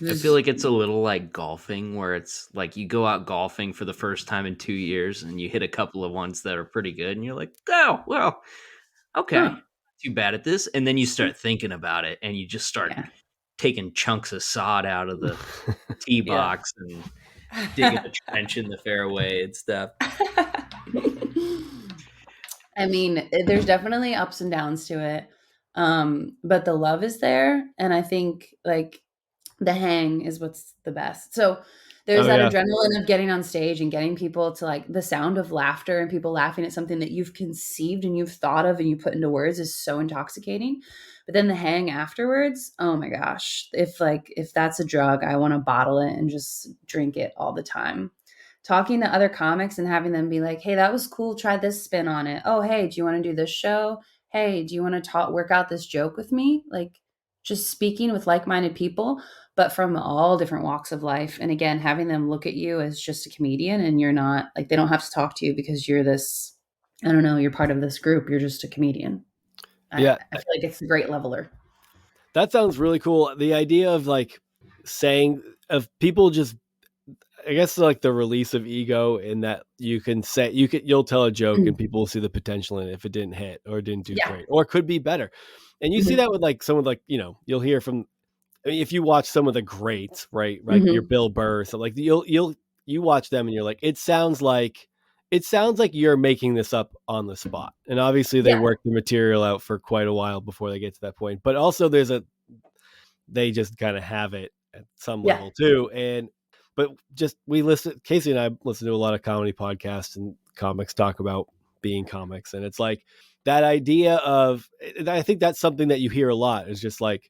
I feel like it's a little like golfing, where it's like you go out golfing for the first time in 2 years, and you hit a couple of ones that are pretty good, and you're like, oh, well, okay, huh. too bad at this. And then you start thinking about it, and you just start Yeah. taking chunks of sod out of the tee Yeah. box and digging a trench in the fairway and stuff. I mean, there's definitely ups and downs to it. But the love is there. And I think like the hang is what's the best. So there's Oh that yeah. adrenaline of getting on stage and getting people to like the sound of laughter and people laughing at something that you've conceived and you've thought of and you put into words is so intoxicating. But then the hang afterwards, oh my gosh. If that's a drug, I want to bottle it and just drink it all the time. Talking to other comics and having them be like, hey, that was cool. Try this spin on it. Oh, hey, do you want to do this show? Hey, do you want to talk work out this joke with me? Like just speaking with like-minded people, but from all different walks of life. And again, having them look at you as just a comedian, and you're not like they don't have to talk to you because you're this, I don't know, you're part of this group. You're just a comedian. I Yeah. feel like it's a great leveler. That sounds really cool. The idea of like saying of people just I guess like the release of ego in that you can say you'll tell a joke and Mm. people will see the potential in it if it didn't hit or didn't do Yeah. great or could be better. And you see Mhm. that with like someone like, you'll hear from I mean, if you watch some of the greats, right? Like your Mhm. Bill Burr, so like you watch them and you're like, it sounds like you're making this up on the spot. And obviously they Yeah. work the material out for quite a while before they get to that point. But also they just kind of have it at some Yeah. level too. But Casey and I listen to a lot of comedy podcasts, and comics talk about being comics. And it's like that idea of, I think that's something that you hear a lot, is just like,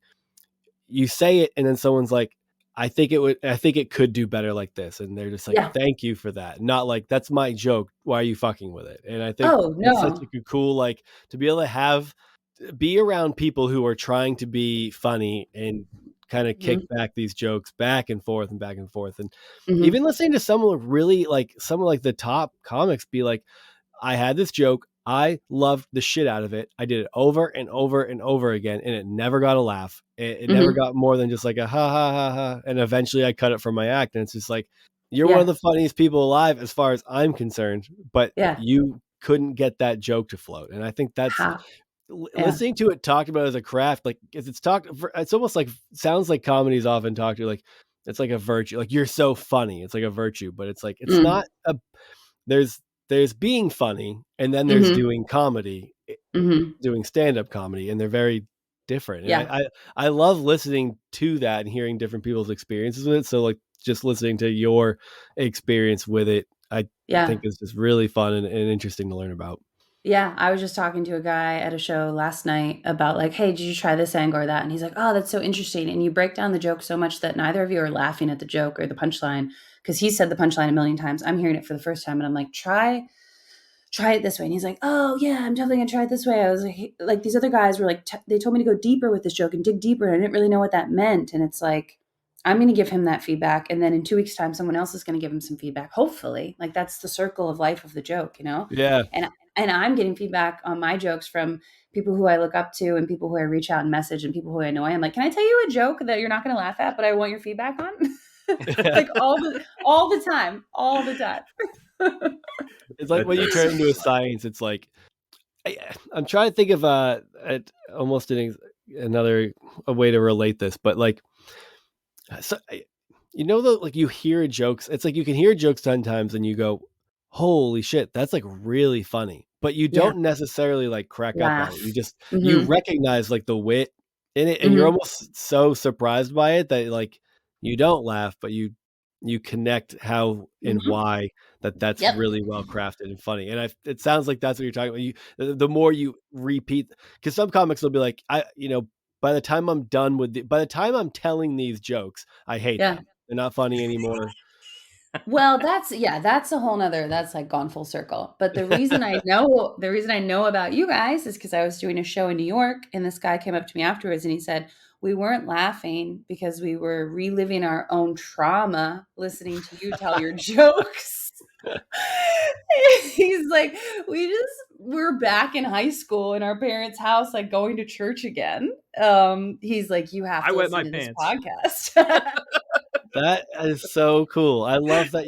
you say it and then someone's like, I think it could do better like this. And they're just like, Yeah. thank you for that. Not like, that's my joke, why are you fucking with it? And I think Oh, it's such no. a cool, like, to be able to be around people who are trying to be funny and kind of kick Mhm. back these jokes back and forth and back and forth. And Mhm. even listening to someone like the top comics be like, I had this joke, I loved the shit out of it, I did it over and over and over again, and it never got a laugh. It never Mhm. got more than just like a ha ha ha ha. And eventually I cut it from my act. And it's just like, you're one of Yeah. the funniest people alive as far as I'm concerned, but Yeah. you couldn't get that joke to float. And I think that's, How yeah. listening to it talked about as a craft, like, it's almost like, sounds like comedy is often talked to, like, it's like a virtue, like, you're so funny, it's like a virtue, but it's like, it's Mm. not a, there's being funny, and then there's Mhm. doing comedy, Mhm. doing stand-up comedy, and they're very different. And Yeah. I love listening to that and hearing different people's experiences with it. So like, just listening to your experience with it, I Yeah. think is just really fun and interesting to learn about. Yeah, I was just talking to a guy at a show last night about like, "Hey, did you try this angle or that?" And he's like, "Oh, that's so interesting." And you break down the joke so much that neither of you are laughing at the joke or the punchline because he said the punchline a million times. I'm hearing it for the first time and I'm like, try it this way." And he's like, "Oh yeah, I'm definitely gonna try it this way." I was like these other guys were like, they told me to go deeper with this joke and dig deeper. And I didn't really know what that meant. And it's like, I'm going to give him that feedback. And then in 2 weeks time, someone else is going to give him some feedback. Hopefully, like that's the circle of life of the joke, you know? Yeah. And I'm getting feedback on my jokes from people who I look up to and people who I reach out and message and people who I know. I'm like, can I tell you a joke that you're not going to laugh at, but I want your feedback on? Like all the time. It's like That when you does turn sound into a fun. science, it's like, I'm trying to think of almost another a way to relate this, but like, so, like, you hear jokes. It's like you can hear jokes 10 times and you go, "Holy shit, that's like really funny," but you Yeah. don't necessarily like crack up at Laugh. it. You Mm-hmm. recognize like the wit in it, and you're Mm-hmm. almost so surprised by it that like you don't laugh, but you connect how and Mm-hmm. why that's Yep. really well crafted and funny. And it sounds like that's what you're talking about. The more you repeat, because some comics will be like, by the time by the time I'm telling these jokes, I hate Yeah. them. They're not funny anymore. Well, that's a whole nother that's like gone full circle. But the reason I know about you guys is because I was doing a show in New York and this guy came up to me afterwards and he said, we weren't laughing because we were reliving our own trauma listening to you tell your jokes. He's like, we're back in high school in our parents' house, like going to church again. He's like, you have I to wet listen my to this pants. podcast. That is so cool. I love that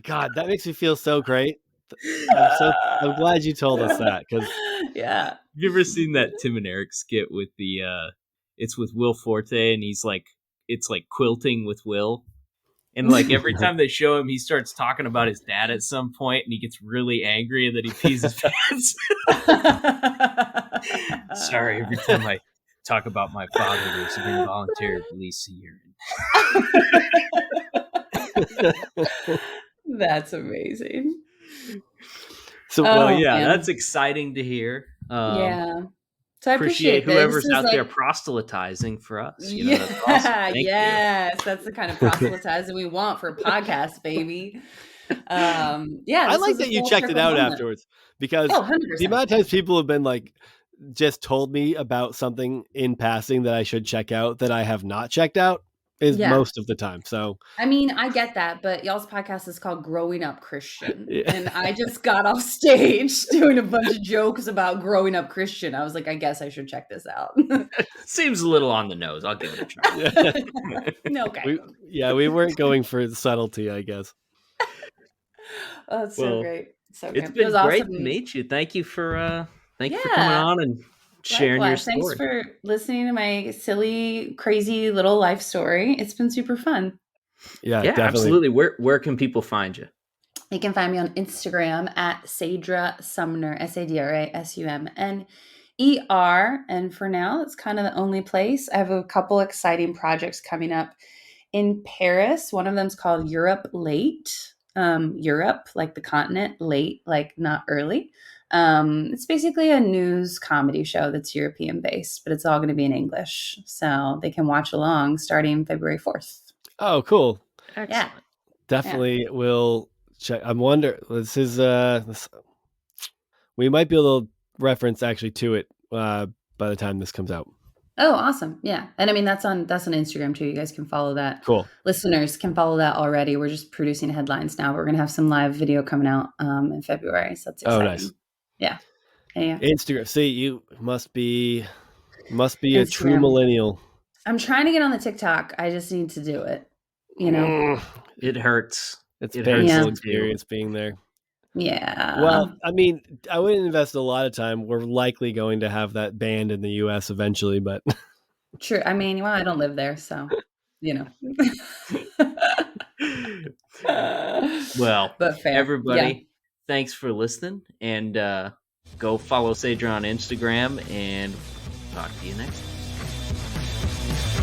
God, that makes me feel so great. I'm glad you told us that, because Yeah. Have you ever seen that Tim and Eric skit with it's with Will Forte and he's like, it's like quilting with Will. And like every time they show him, he starts talking about his dad at some point and he gets really angry and then he pees his pants. Sorry, every time I talk about my father, there's an involuntary release of urine. That's amazing. so Well, Oh, yeah, man. that's exciting to hear. Yeah. So I Appreciate appreciate this. whoever's This is out there like proselytizing for us. That's awesome. yeah, Thank you. yes, that's the kind of proselytizing we want for a podcast, baby. Yeah, I this like was a that you full checked it circle out moment. afterwards, because Oh, the 100%. amount of times people have been like, just told me about something in passing that I should check out that I have not checked out is Yeah. most of the time. So I mean, I get that, but y'all's podcast is called Growing Up Christian. yeah. And I just got off stage doing a bunch of jokes about growing up Christian. I was like, I guess I should check this out. Seems a little on the nose. I'll give it a try. Yeah. No, okay. we weren't going for subtlety, I guess. Oh, that's so Well, great. So it's good. It was been great to awesome. meet you. Thank you for coming Yeah. on and sharing your Likewise. Thanks story. for listening to my silly, crazy little life story. It's been super fun. Yeah, Yeah, definitely. absolutely. Where can people find you? You can find me on Instagram at Sadra Sumner, SADRA SUMNER. ER. And for now, that's kind of the only place. I have a couple exciting projects coming up in Paris. One of them's called Europe Late. Europe, like the continent, late, like not early. It's basically a news comedy show that's European based, but it's all going to be in English. So they can watch along starting February 4th. Oh, cool. Excellent. Yeah. Definitely will check. I'm wondering, we might be able to reference actually to it by the time this comes out. Oh, awesome. Yeah. And I mean, that's on Instagram too. You guys can follow that. Cool. Listeners can follow that already. We're just producing headlines now. We're going to have some live video coming out in February. So that's exciting. Oh, nice. Yeah. Yeah. Instagram. See, you must be a Instagram. true millennial. I'm trying to get on the TikTok. I just need to do it. You know, it hurts. It's It painful hurts. experience being there. Yeah. Well, I mean, I wouldn't invest a lot of time. We're likely going to have that banned in the U.S. eventually, but true. I mean, well, I don't live there, so you know. Well, but fair. Everybody, thanks for listening, and go follow Sadra on Instagram, and talk to you next time.